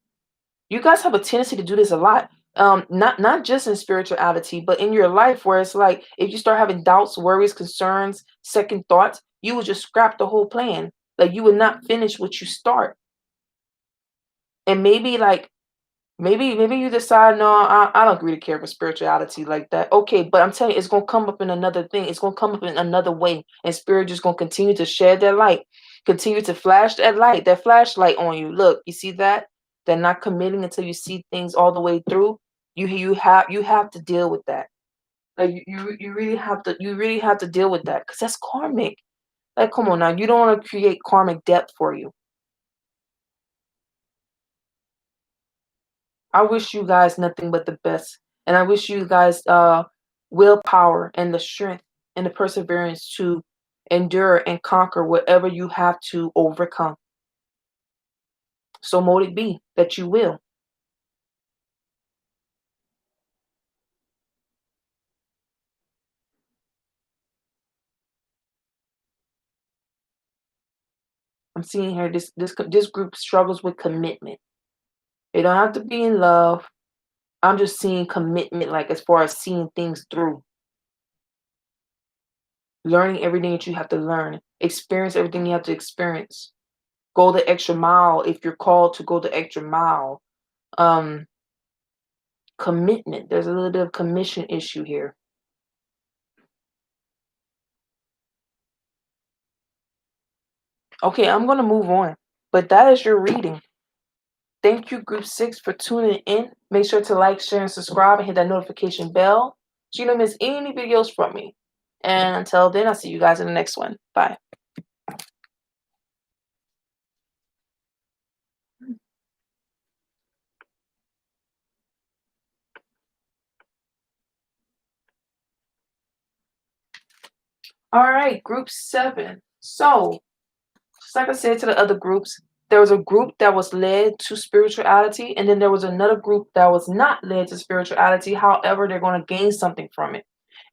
S1: You guys have a tendency to do this a lot. Not just in spirituality, but in your life, where it's like if you start having doubts, worries, concerns, second thoughts, you would just scrap the whole plan. Like you would not finish what you start. And maybe maybe you decide, no, I don't really care for spirituality like that. Okay, but I'm telling you, it's gonna come up in another thing. It's gonna come up in another way, and spirit just gonna continue to shed that light, continue to flash that light, that flashlight on you. Look, you see that? They're not committing until you see things all the way through. You have to deal with that. Like you really have to deal with that because that's karmic. Like, come on now, you don't want to create karmic debt for you. I wish you guys nothing but the best. And I wish you guys willpower and the strength and the perseverance to endure and conquer whatever you have to overcome. So mote it be that you will. I'm seeing here this group struggles with commitment. They don't have to be in love. I'm just seeing commitment, like as far as seeing things through, learning everything that you have to learn, experience everything you have to experience, go the extra mile if you're called to go the extra mile. Um, Commitment. There's a little bit of commission issue here. Okay, I'm gonna move on. But that is your reading. Thank you, Group 6, for tuning in. Make sure to like, share, and subscribe and hit that notification bell so you don't miss any videos from me. And until then, I'll see you guys in the next one. Bye. All right, Group 7. So, just like I said to the other groups, there was a group that was led to spirituality, and then there was another group that was not led to spirituality. However, they're going to gain something from it.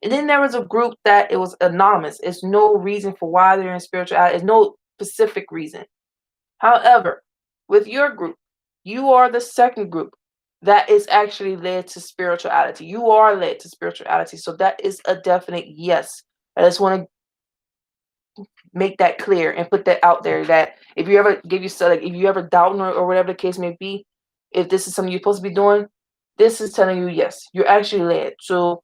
S1: And then there was a group that it was anonymous. It's no reason for why they're in spirituality. It's no specific reason. However, with your group, you are the second group that is actually led to spirituality. You are led to spirituality. So that is a definite yes. I just want to make that clear and put that out there that if you ever like if you ever doubt or whatever the case may be, if this is something you're supposed to be doing, this is telling you yes, you're actually led. So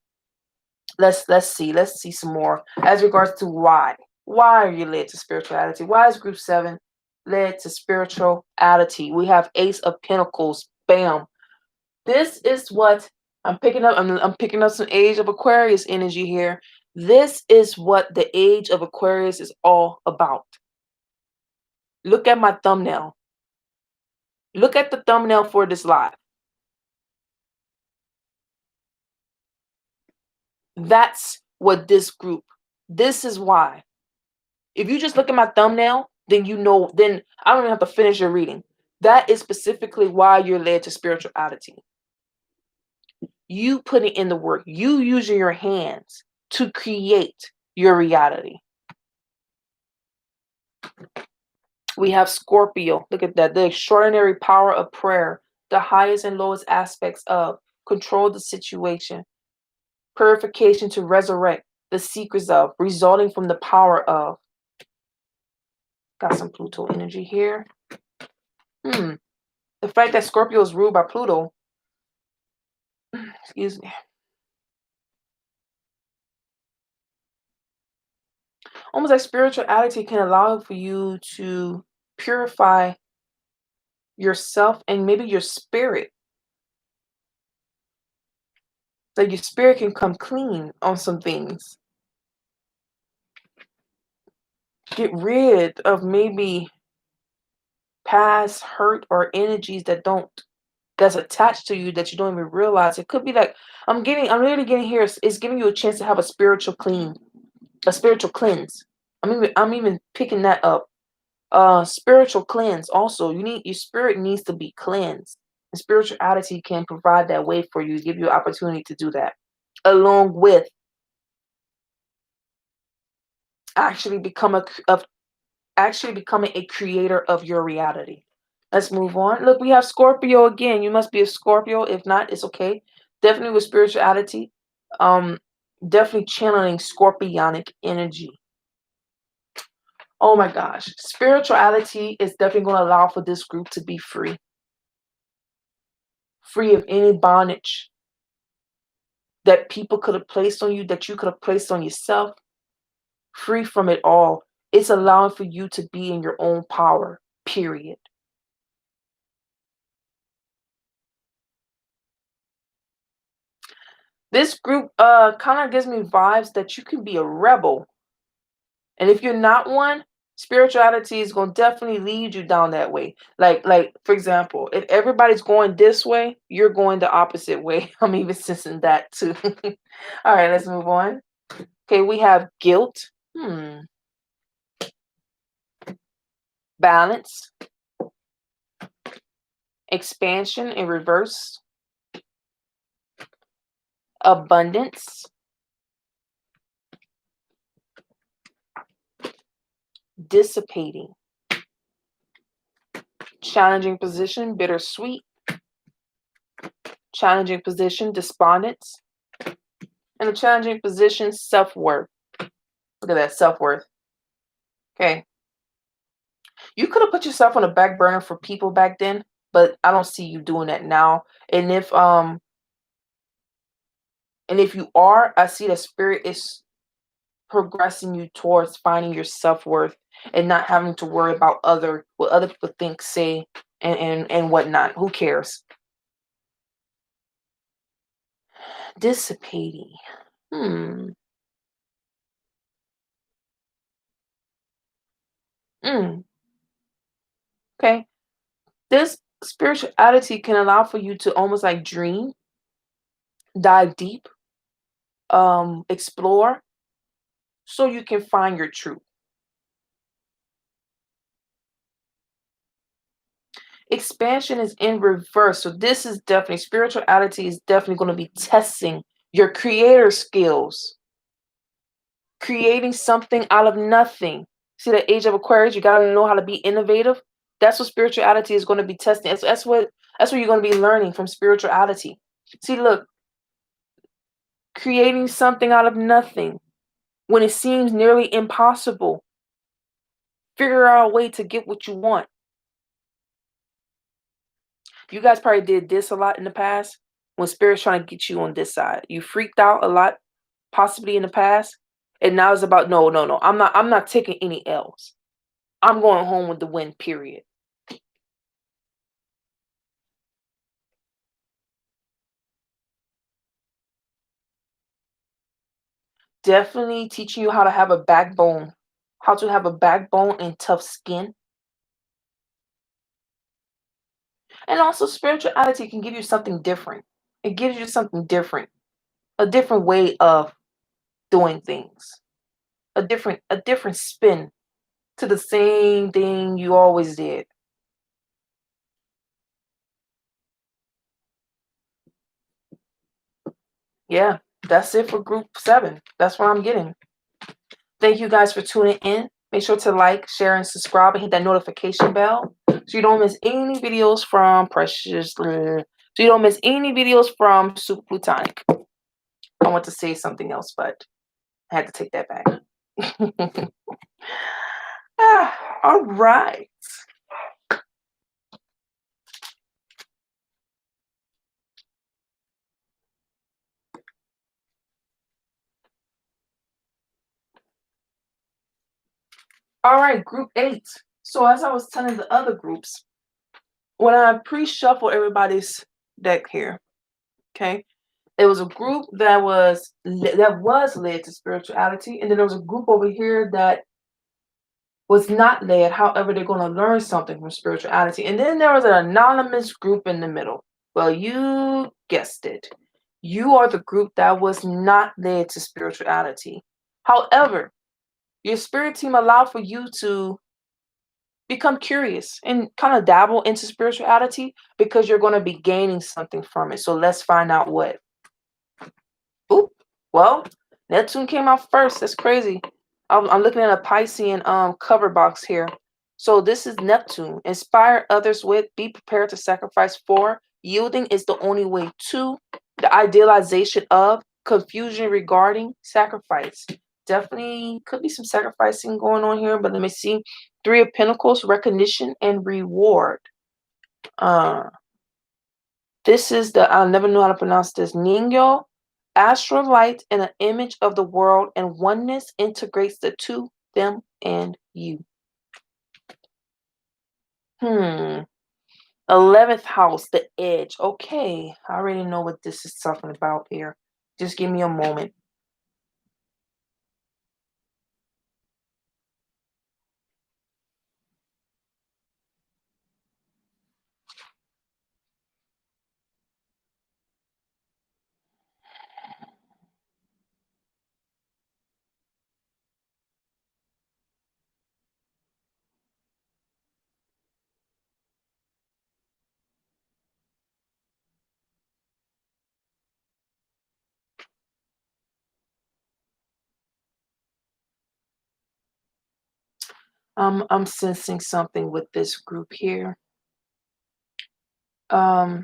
S1: let's see some more as regards to why are you led to spirituality. Why is group 7 led to spirituality? We have Ace of Pentacles. Bam. This is what I'm picking up. I'm picking up some Age of Aquarius energy here. This is what the Age of Aquarius is all about. Look at my thumbnail. Look at the thumbnail for this live. That's what this is why. If you just look at my thumbnail, then then I don't even have to finish your reading. That is specifically why you're led to spirituality. You putting in the work, you using your hands to create your reality. We have Scorpio. Look at that. The extraordinary power of prayer, the highest and lowest aspects of control the situation, purification to resurrect, the secrets of, resulting from the power of. Got some Pluto energy here. The fact that Scorpio is ruled by Pluto, excuse me, almost like spirituality can allow for you to purify yourself and maybe your spirit. Like your spirit can come clean on some things. Get rid of maybe past hurt or energies that's attached to you that you don't even realize. It could be like I'm really getting here. It's giving you a chance to have a spiritual cleanse. I'm even picking that up. Spiritual cleanse also. Your spirit needs to be cleansed. And spirituality can provide that way for you, give you an opportunity to do that. Along with actually become actually becoming a creator of your reality. Let's move on. Look, we have Scorpio again. You must be a Scorpio. If not, it's okay. Definitely with spirituality. Um, definitely channeling scorpionic energy. Oh my gosh. Spirituality is definitely going to allow for this group to be free. Free of any bondage that people could have placed on you, that you could have placed on yourself. Free from it all. It's allowing for you to be in your own power, period. This group kind of gives me vibes that you can be a rebel. And if you're not one, spirituality is going to definitely lead you down that way. Like for example, if everybody's going this way, you're going the opposite way. I'm even sensing that too. All right, let's move on. Okay, we have guilt. Balance, expansion in reverse, abundance, dissipating, challenging position, bittersweet, challenging position, despondence, and a challenging position, self-worth. Look at that, self-worth. Okay. You could have put yourself on a back burner for people back then, but I don't see you doing that now. And if you are, I see the spirit is progressing you towards finding your self-worth and not having to worry about what other people think, say, and whatnot. Who cares? Dissipating. Hmm. Mm. Okay. This spirituality can allow for you to almost like dream, dive deep, explore, so you can find your truth. Expansion is in reverse. So this is definitely spirituality is definitely going to be testing your creator skills, creating something out of nothing. See the age of Aquarius, you got to know how to be innovative. That's what spirituality is going to be testing. That's what you're going to be learning from spirituality. See, look, creating something out of nothing when it seems nearly impossible. Figure out a way to get what you want. You guys probably did this a lot in the past when spirit's trying to get you on this side. You freaked out a lot, possibly in the past, and now it's about no, no, no. I'm not taking any L's. I'm going home with the win, period. Definitely teaching you how to have a backbone, how to have a backbone and tough skin. And also spirituality can give you something different. It gives you something different, a different way of doing things. A different spin to the same thing you always did. Yeah, that's it for group 7. That's what I'm getting. Thank you guys for tuning in. Make sure to like, share, and subscribe and hit that notification bell so you don't miss any videos from so you don't miss any videos from SuperPlutonic. I want to say something else, but I had to take that back. All right. All right, group 8. So as I was telling the other groups, when I pre-shuffled everybody's deck here, okay, there was a group that was led to spirituality, and then there was a group over here that was not led. However, they're going to learn something from spirituality, and then there was an anonymous group in the middle. Well, you guessed it. You are the group that was not led to spirituality. However, your spirit team allowed for you to become curious and kind of dabble into spirituality because you're going to be gaining something from it. So let's find out what. Oop. Well, Neptune came out first. That's crazy. I'm looking at a Piscean cover box here. So this is Neptune. Inspire others with. Be prepared to sacrifice for. Yielding is the only way to. The idealization of. Confusion regarding sacrifice. Definitely could be some sacrificing going on here, but let me see. 3 of Pentacles, recognition and reward. This is the, I'll never know how to pronounce this. Nino, astral light and an image of the world, and oneness integrates the two, them and you. 11th house, the edge. Okay, I already know what this is talking about here. Just give me a moment. I'm sensing something with this group here. Bless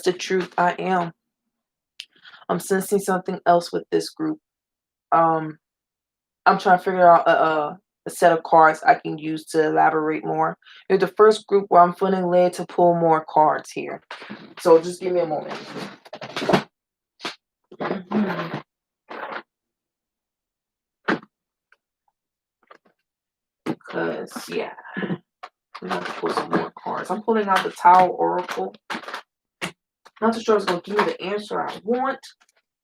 S1: the truth, I am. I'm sensing something else with this group. I'm trying to figure out a set of cards I can use to elaborate more. You're the first group where I'm feeling led to pull more cards here. So just give me a moment. Because, yeah, we're going to pull some more cards. I'm pulling out the Tower Oracle. Not too sure it's going to give me the answer I want.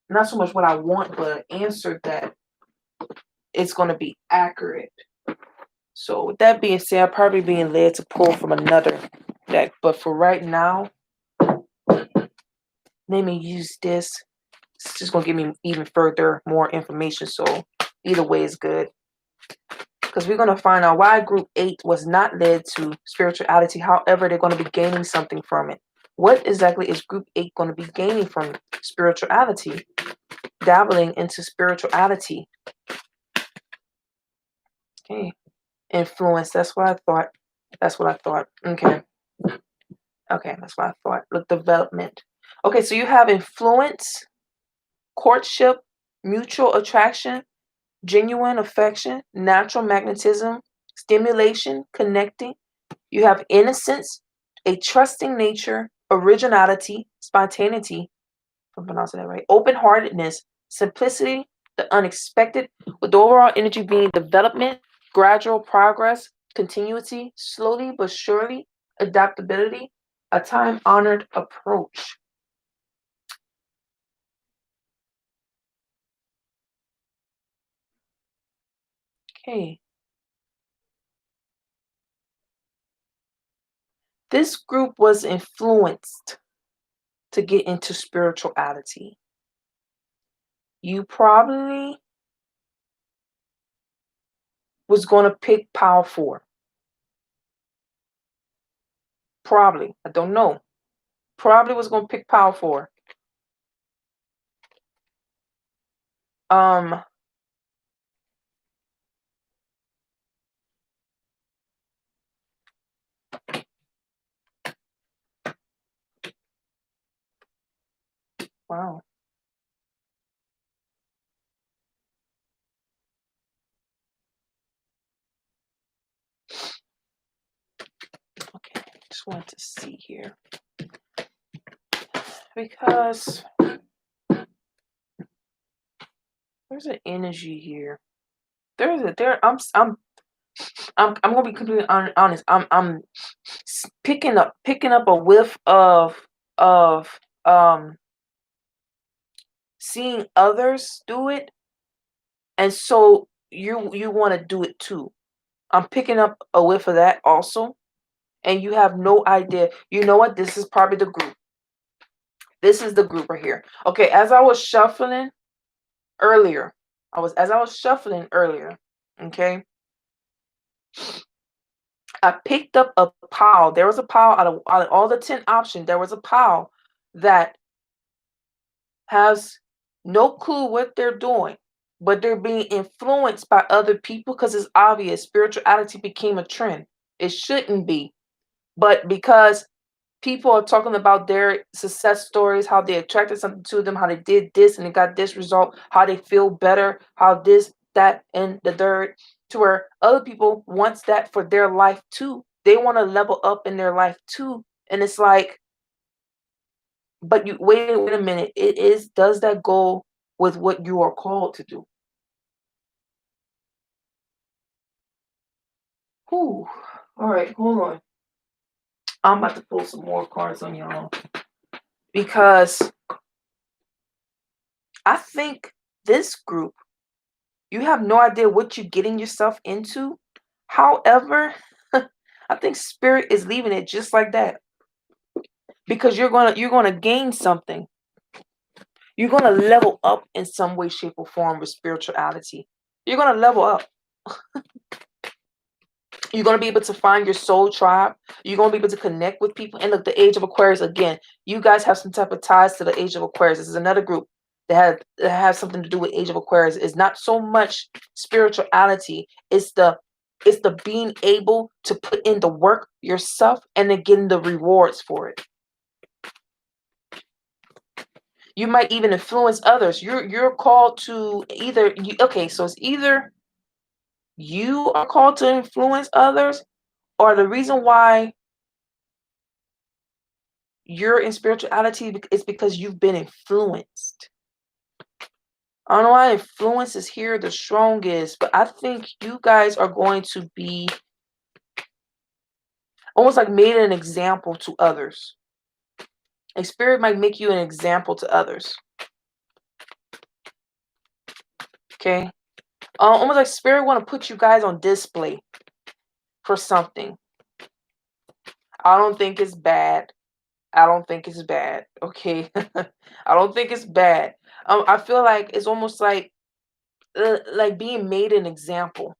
S1: Not so much what I want, but an answer that it's going to be accurate. So with that being said, I'm probably being led to pull from another deck. But for right now, let me use this. It's just going to give me even further more information. So either way is good. Because we're going to find out why group 8 was not led to spirituality. However, they're going to be gaining something from it. What exactly is group 8 going to be gaining from spirituality? Dabbling into spirituality. Okay. Influence. That's what I thought. That's what I thought. Okay. Okay, that's what I thought. Look, development. Okay, so you have influence, courtship, mutual attraction, genuine affection, natural magnetism, stimulation, connecting. You have innocence, a trusting nature, originality, spontaneity, if I'm pronouncing that right, open-heartedness, simplicity, the unexpected, with the overall energy being development, gradual progress, continuity, slowly but surely, adaptability, a time-honored approach. Okay. This group was influenced to get into spirituality. You probably was going to pick Power 4. Probably. I don't know. Probably was going to pick Power 4. Um, wow. Okay, just wanted to see here. Because there's an energy here. I'm gonna be completely honest. I'm picking up a whiff of um seeing others do it, and so you want to do it too. I'm picking up a whiff of that also, and you have no idea. You know what? This is probably the group. This is the group right here. Okay, as I was shuffling earlier, okay, I picked up a pile. There was a pile out of all the 10 options. There was a pile that has no clue what they're doing, but they're being influenced by other people because it's obvious spirituality became a trend. It shouldn't be, but because people are talking about their success stories, how they attracted something to them, how they did this and they got this result, how they feel better, how this, that, and the third, to where other people wants that for their life too. They want to level up in their life too. And it's like, but you wait a minute. Does that go with what you are called to do? Whew. All right, hold on. I'm about to pull some more cards on y'all because I think this group, you have no idea what you're getting yourself into. However, I think spirit is leaving it just like that because you're gonna gain something. You're gonna level up in some way, shape, or form with spirituality. You're gonna level up. You're going to be able to find your soul tribe. You're going to be able to connect with people. And look, the age of Aquarius, again, you guys have some type of ties to the age of Aquarius. This is another group that has something to do with age of Aquarius. It's not so much spirituality. It's the being able to put in the work yourself and then getting the rewards for it. You might even influence others. You're called to so it's either you are called to influence others, or the reason why you're in spirituality is because you've been influenced. I don't know why influence is here the strongest, but I think you guys are going to be almost like made an example to others. A spirit might make you an example to others. Okay? Almost like spirit want to put you guys on display for something. I don't think it's bad. Okay? I don't think it's bad. I feel like it's almost like being made an example.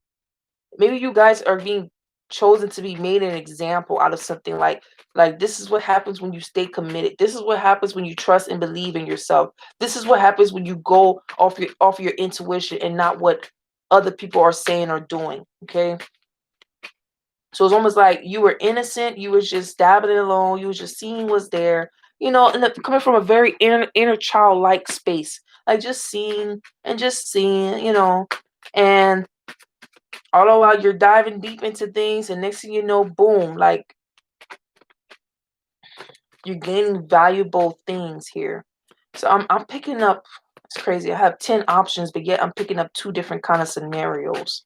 S1: Maybe you guys are being chosen to be made an example out of something like this is what happens when you stay committed. This is what happens when you trust and believe in yourself. This is what happens when you go off your intuition and not what other people are saying or doing. Okay. So it's almost like you were innocent. You was just dabbling along. You was just seeing what's there, and coming from a very inner childlike space, like just seeing and and all the while you're diving deep into things, and next thing you know, boom, like you're gaining valuable things here. So I'm picking up. It's crazy. I have 10 options, but yet I'm picking up two different kind of scenarios.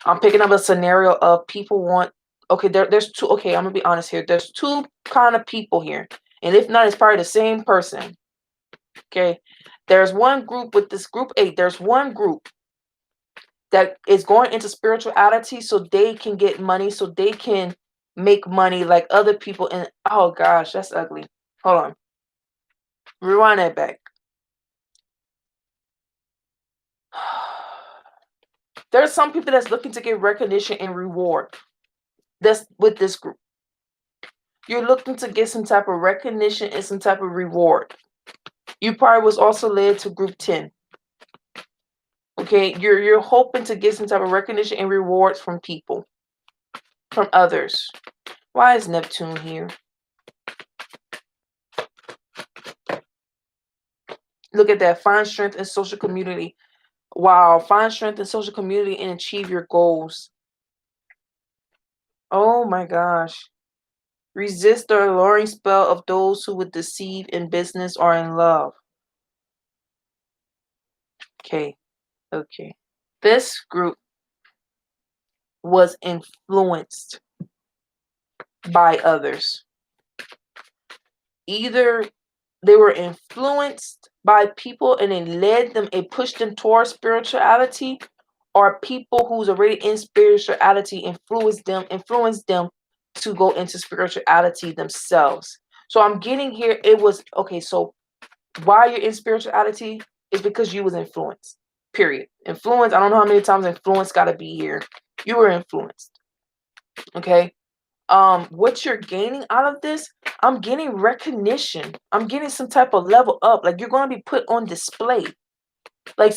S1: I'm picking up a scenario of people want. Okay, there's two. Okay, I'm gonna be honest here. There's two kind of people here, and if not, it's probably the same person. Okay, there's one group with this group 8. There's one group that is going into spirituality so they can get money, so they can make money like other people. And oh gosh, that's ugly. Hold on. Rewind that back. There's some people that's looking to get recognition and reward. That's with this group. You're looking to get some type of recognition and some type of reward. You probably was also led to group 10. Okay, you're hoping to get some type of recognition and rewards from people, from others. Why is Neptune here? Look at that. Find strength in social community. Wow, find strength in social community and achieve your goals. Oh my gosh. Resist the alluring spell of those who would deceive in business or in love. Okay, okay. This group was influenced by others. Either they were influenced by people and it led them, it pushed them towards spirituality, or people who's already in spirituality influenced them to go into spirituality themselves. So I'm getting here, it was okay. So why you're in spirituality is because you was influenced. Period. Influence. I don't know how many times influence got to be here. You were influenced. Okay. What you're gaining out of this, I'm getting recognition. I'm getting some type of level up. Like you're going to be put on display. Like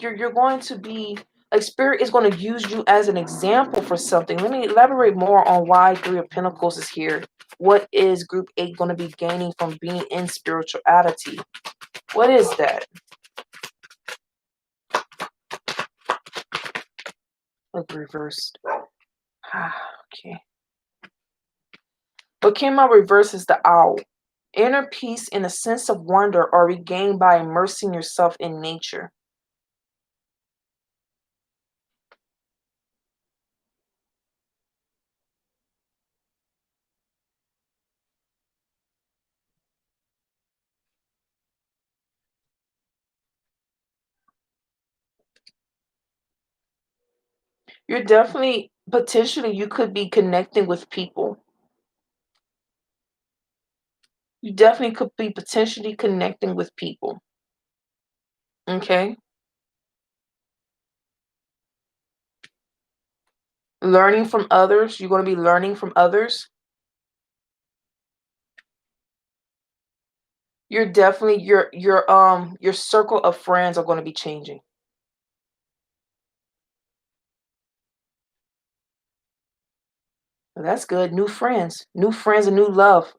S1: you're going to be like spirit is going to use you as an example for something. Let me elaborate more on why Three of Pentacles is here. What is group 8 going to be gaining from being in spirituality? What is that? Look, reversed. Okay. What came out reversed is the owl. Inner peace and a sense of wonder are regained by immersing yourself in nature. You're definitely, potentially, you could be connecting with people. You definitely could be potentially connecting with people. Okay? Learning from others. You're going to be learning from others. You're definitely your circle of friends are going to be changing. That's good. New friends and new love.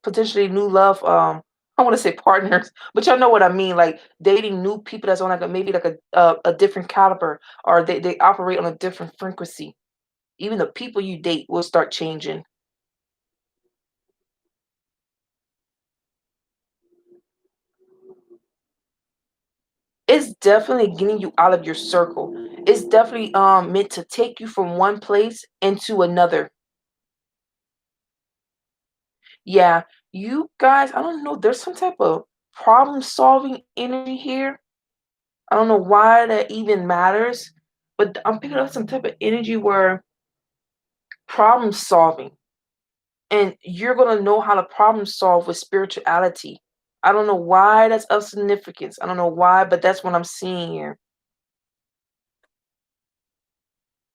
S1: Potentially new love. I want to say partners, but y'all know what I mean. Like dating new people that's on like maybe like a different caliber, or they operate on a different frequency. Even the people you date will start changing. It's definitely getting you out of your circle. It's definitely meant to take you from one place into another. Yeah, you guys, I don't know. There's some type of problem solving energy here. I don't know why that even matters, but I'm picking up some type of energy where problem solving, and you're gonna know how to problem solve with spirituality. I don't know why that's of significance. I don't know why, but that's what I'm seeing here.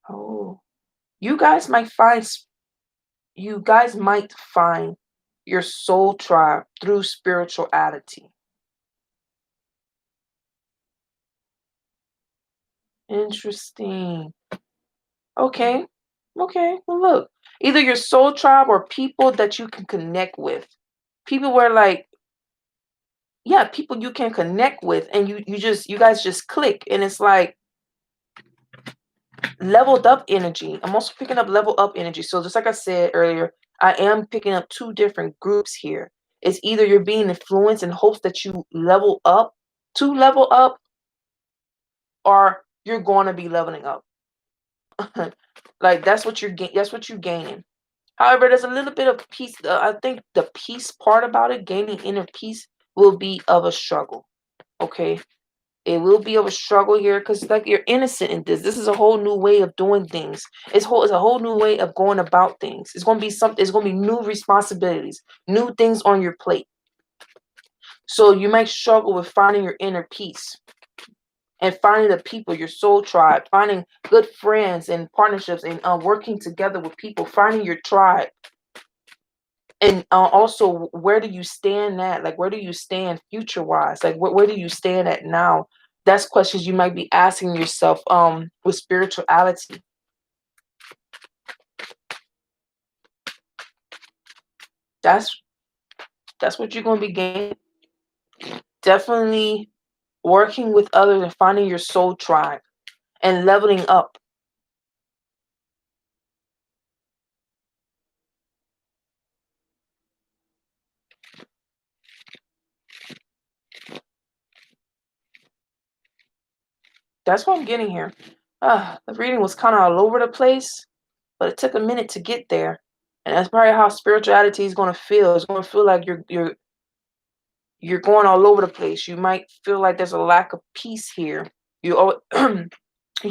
S1: Oh, you guys might find you guys might find your soul tribe through spirituality. Interesting. Okay. Okay. Well, look, either your soul tribe or people that you can connect with. People where like, yeah, people you can connect with, and you guys just click, and it's like leveled up energy. I'm also picking up level up energy. So just like I said earlier, I am picking up two different groups here. It's either you're being influenced in hopes that you level up to level up, or you're going to be leveling up. Like that's what that's what you're gaining. However, there's a little bit of peace. I think the peace part about it, gaining inner peace, will be of a struggle. Okay, it will be of a struggle here because like you're innocent in this. This is a whole new way of doing things. It's a whole new way of going about things. It's going to be something. It's going to be new responsibilities, new things on your plate. So you might struggle with finding your inner peace and finding the people, your soul tribe, finding good friends and partnerships, and working together with people, finding your tribe. And also, where do you stand at? Like, where do you stand future wise? Like, where do you stand at now? That's questions you might be asking yourself with spirituality. That's that's what you're going to be gaining. Definitely working with others and finding your soul tribe and leveling up. That's what I'm getting here. The reading was kind of all over the place, but it took a minute to get there. And that's probably how spirituality is going to feel. It's going to feel like you're going all over the place. You might feel like there's a lack of peace here. You're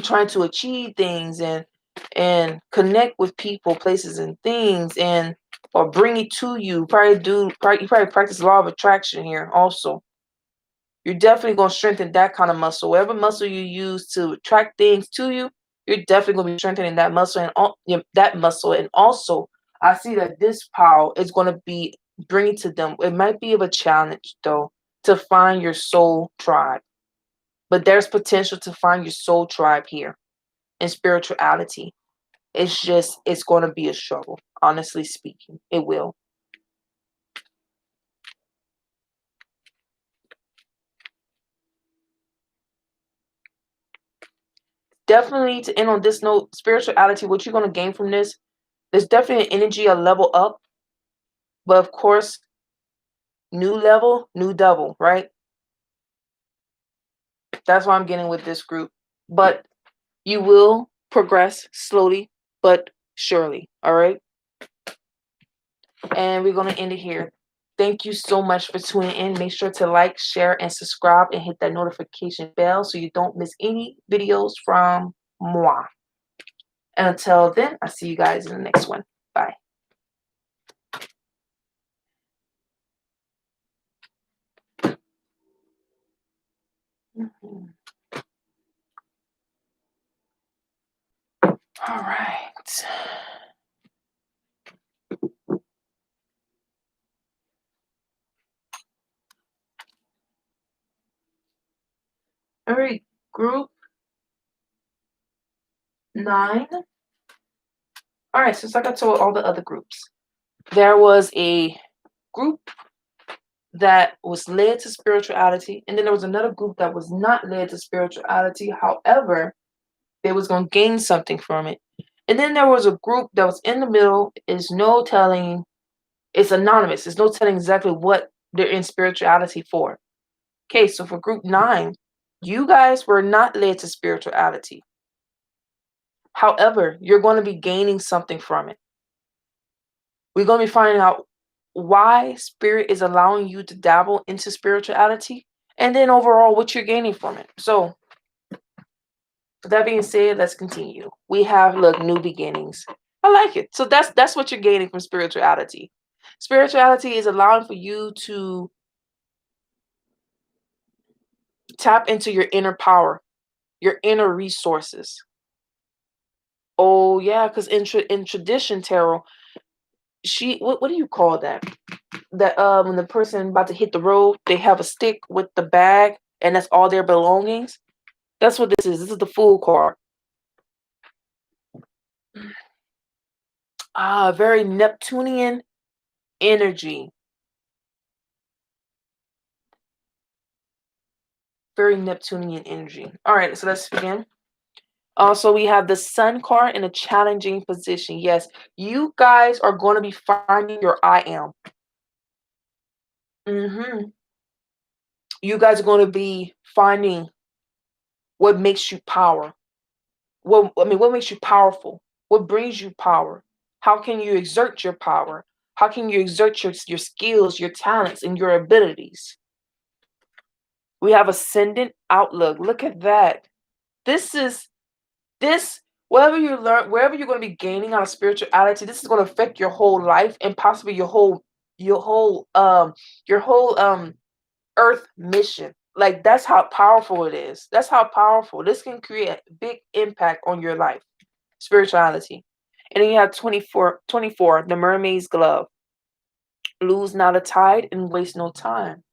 S1: trying to achieve things and connect with people, places, and things, and or bring it to you. You probably practice law of attraction here also. You're definitely going to strengthen that kind of muscle. Whatever muscle you use to attract things to you, you're definitely going to be strengthening that muscle that muscle. And also, I see that this power is going to be bringing to them. It might be of a challenge though to find your soul tribe, but there's potential to find your soul tribe here in spirituality. It's going to be a struggle. Honestly speaking, it will. Definitely to end on this note, spirituality, what you're going to gain from this, there's definitely an energy, a level up, but of course, new level, new devil, right? That's what I'm getting with this group. But you will progress slowly but surely. All right. And we're going to end it here. Thank you so much for tuning in. Make sure to like, share, and subscribe and hit that notification bell so you don't miss any videos from moi. And until then, I'll see you guys in the next one. Bye. Mhm. All right. All right. Group 9. All right. So it's like I told all the other groups. There was a group that was led to spirituality, and then there was another group that was not led to spirituality. However, they was going to gain something from it. And then there was a group that was in the middle. Is no telling. It's anonymous. There's no telling exactly what they're in spirituality for. Okay, so for group 9, you guys were not led to spirituality. However, you're going to be gaining something from it. We're going to be finding out why spirit is allowing you to dabble into spirituality, and then overall what you're gaining from it. So, with that being said, let's continue. We have new beginnings. I like it. So that's what you're gaining from spirituality. Spirituality is allowing for you to tap into your inner power, your inner resources. Oh yeah, because in tradition tarot, what do you call that? That when the person about to hit the road, they have a stick with the bag, and that's all their belongings. That's what this is. This is the Fool card. Very Neptunian energy. Very Neptunian energy. All right, so let's begin. Also, we have the Sun card in a challenging position. Yes, you guys are going to be finding your I am. You guys are going to be finding what makes you power. What makes you powerful? What brings you power? How can you exert your power? How can you exert your skills, your talents, and your abilities? We have ascendant outlook. Look at that. This is this whatever you learn, wherever you're going to be gaining out of spirituality, this is going to affect your whole life and possibly your whole your whole Earth mission. Like, that's how powerful it is. That's how powerful. This can create a big impact on your life. Spirituality. And then you have 24, the mermaid's glove. Lose not a tide and waste no time.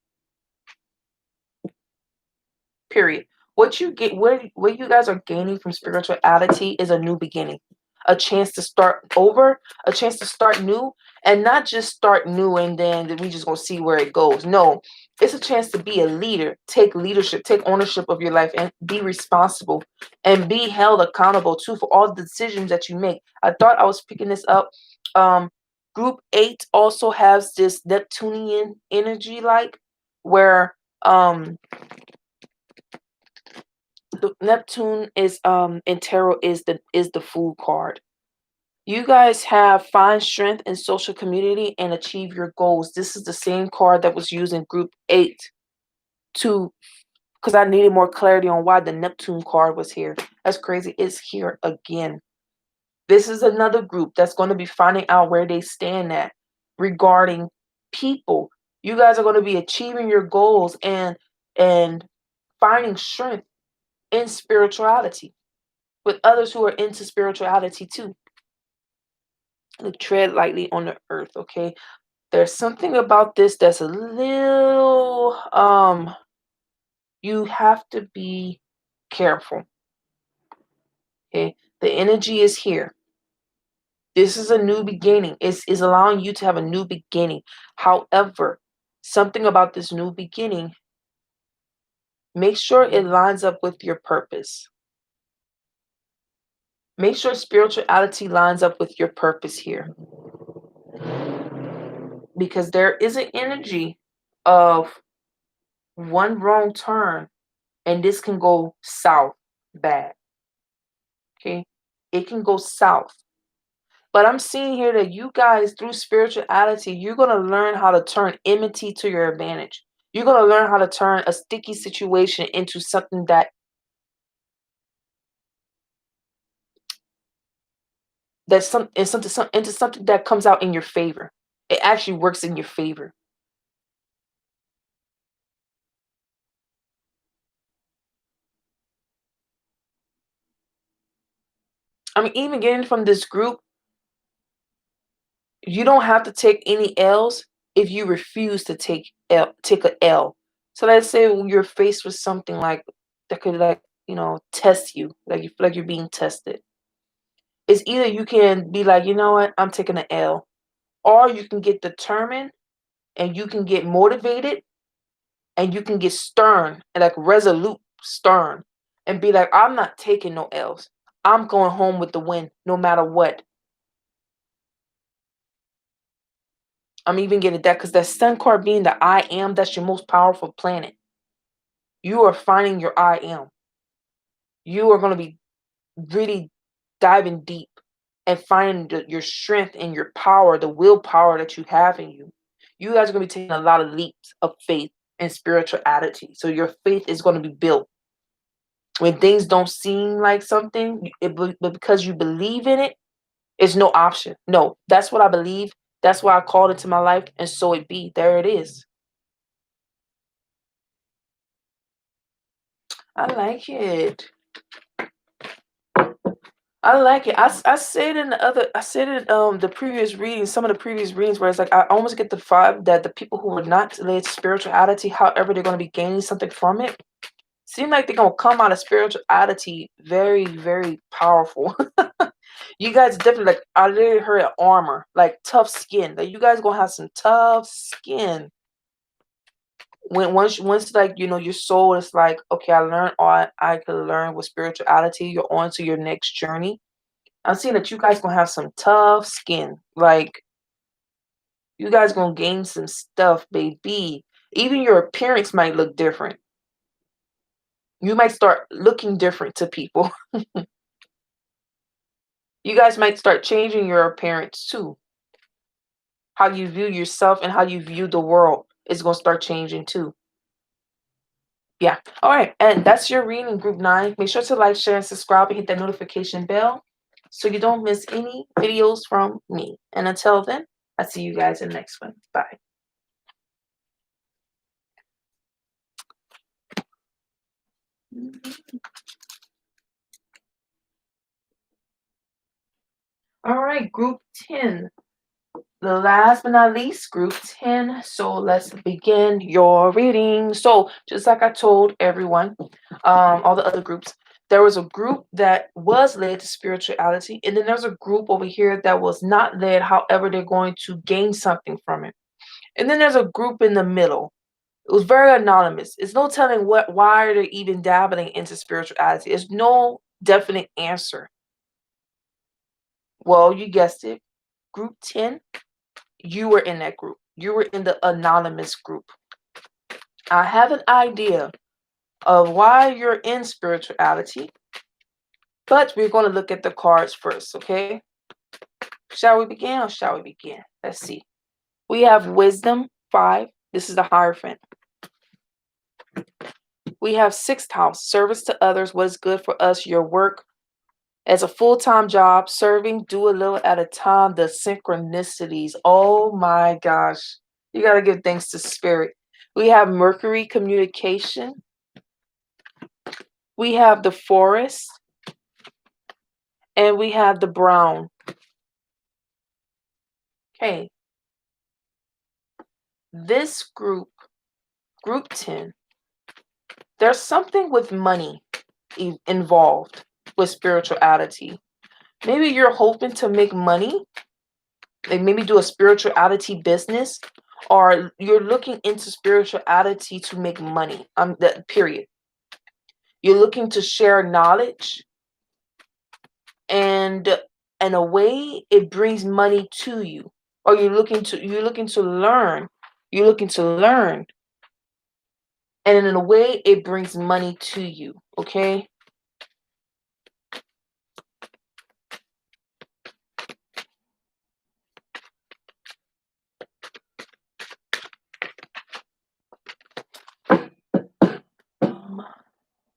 S1: Period. What you get, what you guys are gaining from spirituality is a new beginning, a chance to start over, a chance to start new, and not just start new and then we just gonna see where it goes. No, it's a chance to be a leader, take leadership, take ownership of your life, and be responsible and be held accountable too for all the decisions that you make. I thought I was picking this up. Group 8 also has this Neptunian energy, like where the Neptune is in tarot is the fool card. You guys have find strength in social community and achieve your goals. This is the same card that was used in group 8 to because I needed more clarity on why the Neptune card was here. That's crazy. It's here again. This is another group that's going to be finding out where they stand at regarding people. You guys are going to be achieving your goals and finding strength in spirituality with others who are into spirituality too. Look, tread lightly on the earth, okay? There's something about this that's a little you have to be careful. Okay? The energy is here. This is a new beginning. It's allowing you to have a new beginning. However, something about this new beginning, make sure it lines up with your purpose. Make sure spirituality lines up with your purpose here. Because there is an energy of one wrong turn and this can go south bad. Okay? It can go south. But I'm seeing here that you guys, through spirituality, you're going to learn how to turn enmity to your advantage. You're going to learn how to turn a sticky situation into something that into something that comes out in your favor. It actually works in your favor. I mean, even getting from this group, you don't have to take any L's if you refuse to take a L. So let's say when you're faced with something like that could test you, like you feel like you're being tested. It's either you can be like, you know what, I'm taking an L, or you can get determined and you can get motivated and you can get stern and like resolute stern and be like, I'm not taking no L's. I'm going home with the win no matter what. I'm even getting that because that sun card being the I am, that's your most powerful planet. You are finding your I am. You are going to be really diving deep and finding your strength and your power, the willpower that you have in you. You guys are going to be taking a lot of leaps of faith and spirituality. So your faith is going to be built. When things don't seem like something, but because you believe in it, it's no option. No, that's what I believe. That's why I called it to my life. And so it be. There it is. I like it. I like it. I said in the previous readings, some of the previous readings where it's like I almost get the vibe that the people who are not related to spirituality, however they're going to be gaining something from it, seem like they're going to come out of spirituality very, very powerful. You guys definitely, like, I literally heard armor, like tough skin. Like you guys gonna have some tough skin. When once like your soul is like, okay, I learned all I could learn with spirituality, you're on to your next journey. I'm seeing that you guys gonna have some tough skin. Like you guys gonna gain some stuff, baby. Even your appearance might look different. You might start looking different to people. You guys might start changing your appearance too. How you view yourself and how you view the world is gonna start changing too. Yeah. All right. And that's your reading, group 9. Make sure to like, share, and subscribe and hit that notification bell so you don't miss any videos from me. And until then, I'll see you guys in the next one. Bye. All right, group 10. The last but not least, group 10. So let's begin your reading. So just like I told everyone, all the other groups, there was a group that was led to spirituality, and then there's a group over here that was not led. However, they're going to gain something from it. And then there's a group in the middle. It was very anonymous. It's no telling why they're even dabbling into spirituality. There's no definite answer. Well, you guessed it. Group 10, you were in that group. You were in the anonymous group. I have an idea of why you're in spirituality, but we're going to look at the cards first, okay? Shall we begin or shall we begin? Let's see. We have wisdom, 5. This is the Hierophant. We have 6th house, service to others, what is good for us, your work as a full-time job, serving, do a little at a time, the synchronicities. Oh my gosh. You got to give thanks to spirit. We have Mercury, communication. We have the Forest. And we have the Brown. Okay. This group, group 10, there's something with money involved with spirituality. Maybe you're hoping to make money, like maybe do a spirituality business, or you're looking into spirituality to make money. That period. You're looking to share knowledge, and in a way, it brings money to you. Or you're looking to learn. You're looking to learn, and in a way, it brings money to you. Okay.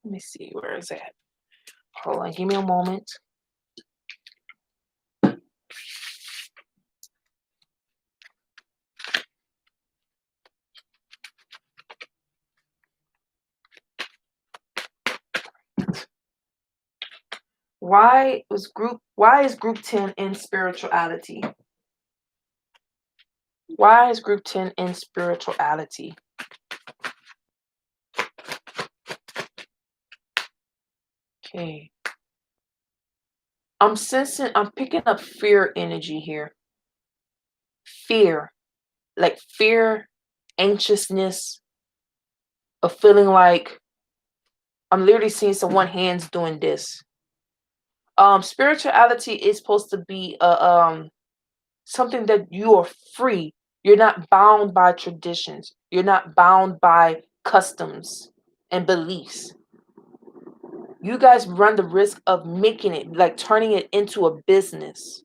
S1: Let me see, where is that? Hold on, give me a moment. Why is group 10 in spirituality? Why is group 10 in spirituality? Okay. I'm picking up fear energy here. Fear. Like fear, anxiousness, of feeling like I'm literally seeing someone hands doing this. Spirituality is supposed to be something that you are free. You're not bound by traditions. You're not bound by customs and beliefs. You guys run the risk of making it, like turning it into a business.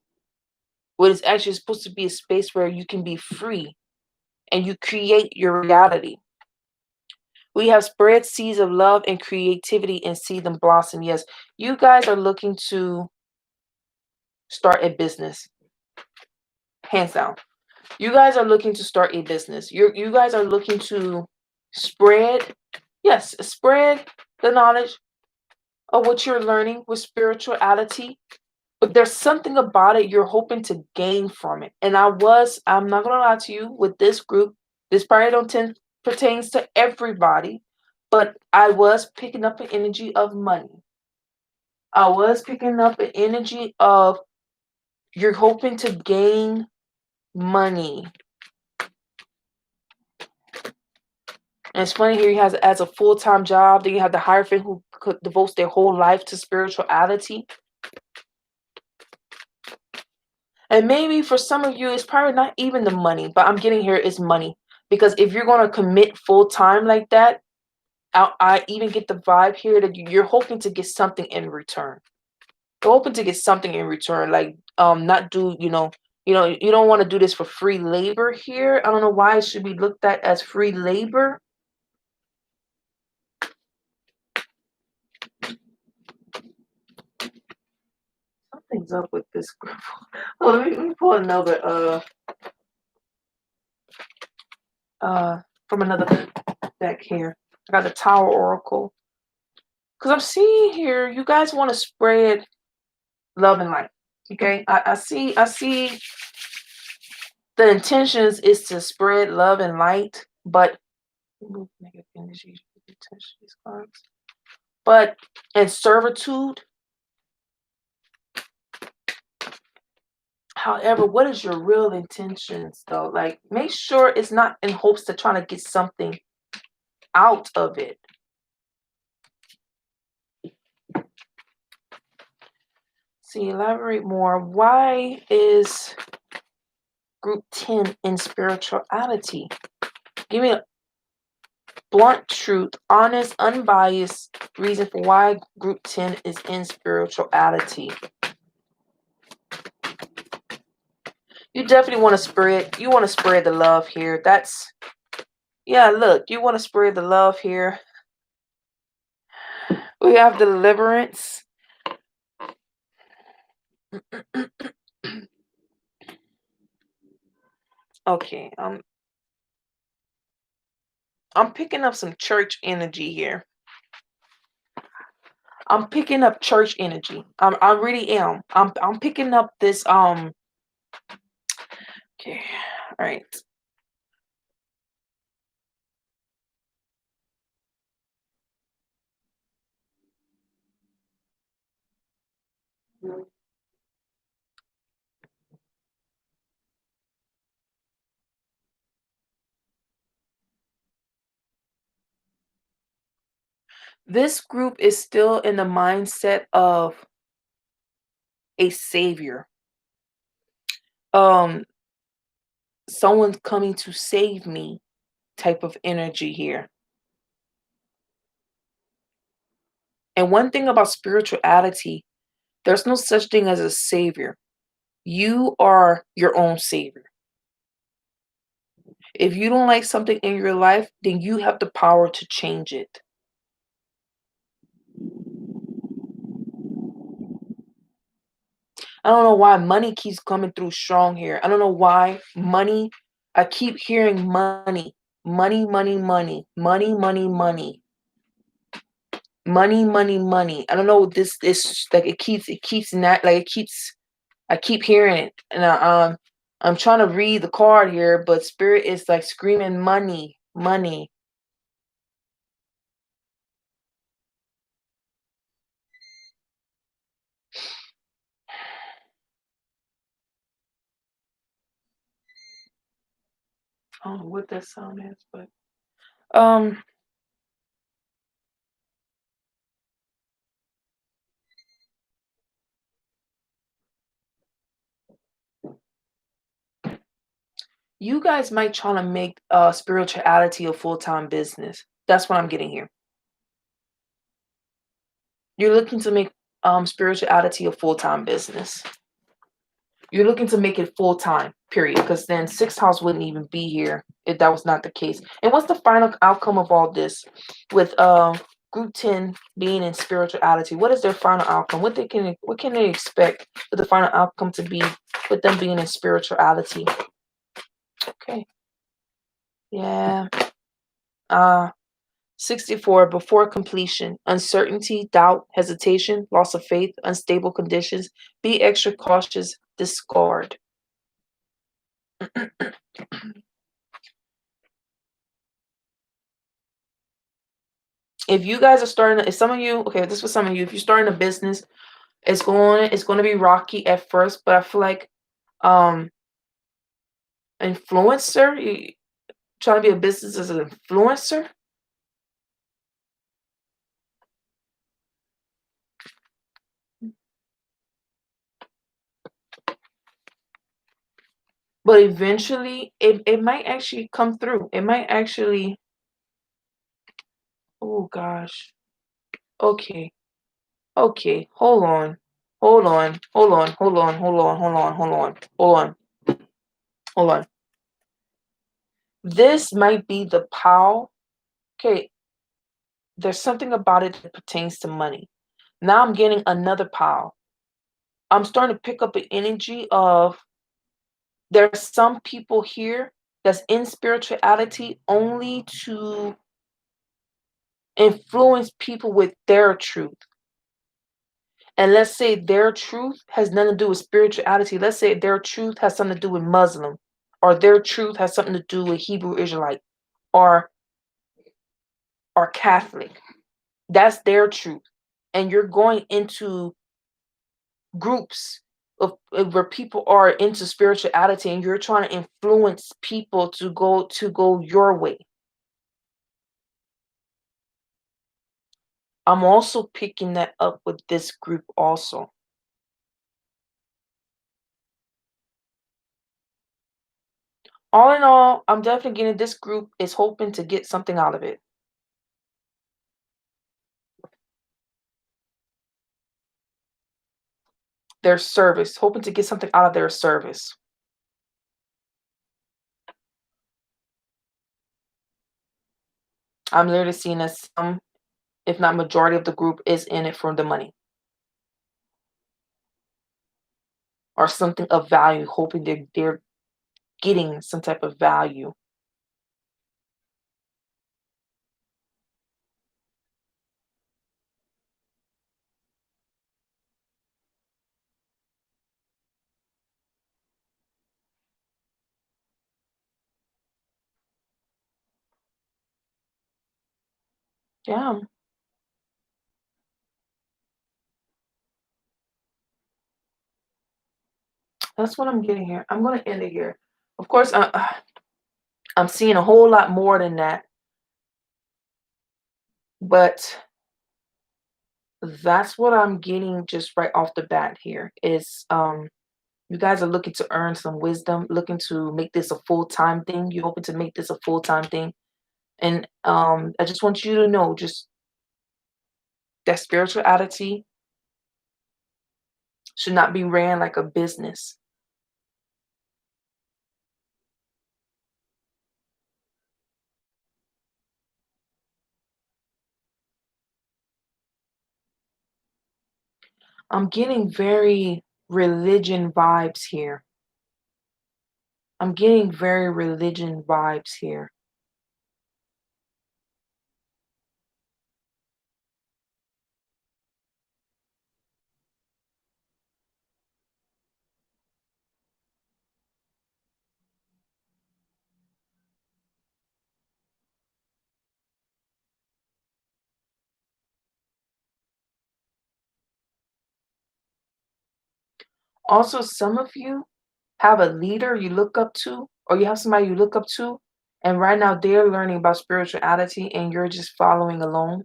S1: What is actually supposed to be a space where you can be free and you create your reality. We have spread seeds of love and creativity and see them blossom. Yes, you guys are looking to start a business. Hands down. You guys are looking to start a business. You guys are looking to spread, yes, spread the knowledge of what you're learning with spirituality. But there's something about it you're hoping to gain from it. And I'm not gonna lie to you, with this group, this probably don't tend pertains to everybody, but I was picking up an energy of money. I was picking up an energy of you're hoping to gain money. And it's funny here, he has as a full-time job. Then you have the Hierophant who devotes their whole life to spirituality. And maybe for some of you, it's probably not even the money, but I'm getting here is money. Because if you're going to commit full-time like that, I even get the vibe here that you're hoping to get something in return. You're hoping to get something in return, like not do, you don't want to do this for free labor here. I don't know why it should be looked at as free labor. Something's up with this group. Oh, let me pull another from another deck here. I got the Tower Oracle. Because I'm seeing here, you guys want to spread love and light. Okay, I see the intentions is to spread love and light, but remove negative energy, intention, these cards. But in servitude, however, what is your real intentions though? Like, make sure it's not in hopes to trying to get something out of it. See, elaborate more. Why is group 10 in spirituality? Give me a blunt truth, honest, unbiased reason for why group 10 is in spirituality. You definitely want to spread the love here. Yeah, look, you want to spread the love here. We have deliverance. Okay, I'm picking up some church energy here. I'm picking up church energy. I really am. I'm picking up this okay, all right. This group is still in the mindset of a savior. Um Someone's coming to save me type of energy here. And one thing about spirituality, there's no such thing as a savior. You are your own savior. If you don't like something in your life, then you have the power to change it. I don't know why money keeps coming through strong here. I don't know why money. I keep hearing money, money, money, money, money, money, money, money, money, money. I don't know. This is like it keeps not like it keeps. I keep hearing it, and I'm trying to read the card here, but spirit is like screaming money, money. I don't know what that sound is, but um, you guys might try to make spirituality a full-time business. That's what I'm getting here. You're looking to make spirituality a full-time business. You're looking to make it full-time, period. Because then sixth house wouldn't even be here if that was not the case. And what's the final outcome of all this with group 10 being in spirituality? What is their final outcome? What can they expect for the final outcome to be with them being in spirituality? Okay. Yeah. 64, before completion, uncertainty, doubt, hesitation, loss of faith, unstable conditions. Be extra cautious, discard. If you guys are starting, if some of you, okay, this was some of you, if you're starting a business, it's going to be rocky at first, but I feel like um influencer, you trying to be a business as an influencer, but eventually it might actually come through. It might actually, oh gosh. Okay. Okay, hold on. Hold on. Hold on. Hold on. Hold on. Hold on. Hold on. Hold on. Hold on. This might be the POW. Okay, there's something about it that pertains to money. Now I'm getting another POW. I'm starting to pick up an energy of there's some people here that's in spirituality only to influence people with their truth. And let's say their truth has nothing to do with spirituality. Let's say their truth has something to do with Muslim, or their truth has something to do with Hebrew Israelite, or Catholic. That's their truth. And you're going into groups where people are into spirituality, and you're trying to influence people to go your way. I'm also picking that up with this group also. All in all, I'm definitely getting this group is hoping to get something out of it. Their service, hoping to get something out of their service. I'm literally seeing that some, if not majority of the group is in it for the money or something of value, hoping they're getting some type of value. Yeah, that's what I'm getting here. I'm gonna end it here. Of course, I'm seeing a whole lot more than that, but that's what I'm getting just right off the bat here is you guys are looking to earn some wisdom, looking to make this a full-time thing. You're hoping to make this a full-time thing. And I just want you to know just that spirituality should not be ran like a business. I'm getting very religion vibes here. I'm getting very religion vibes here. Also, some of you have a leader you look up to, or you have somebody you look up to, and right now they're learning about spirituality and you're just following along.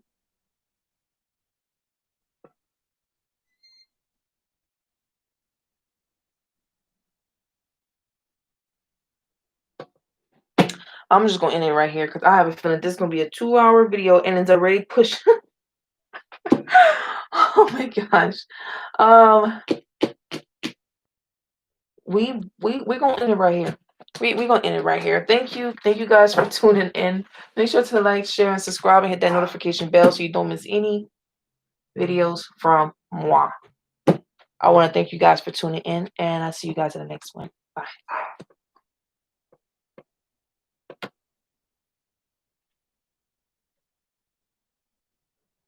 S1: I'm just gonna end it right here because I have a feeling this is gonna be a 2-hour video and it's already pushed. Oh my gosh. Um, we're gonna end it right here. We're gonna end it right here. Thank you guys for tuning in. Make sure to like, share, and subscribe, and hit that notification bell so you don't miss any videos from moi. I want to thank you guys for tuning in, and I'll see you guys in the next one. Bye.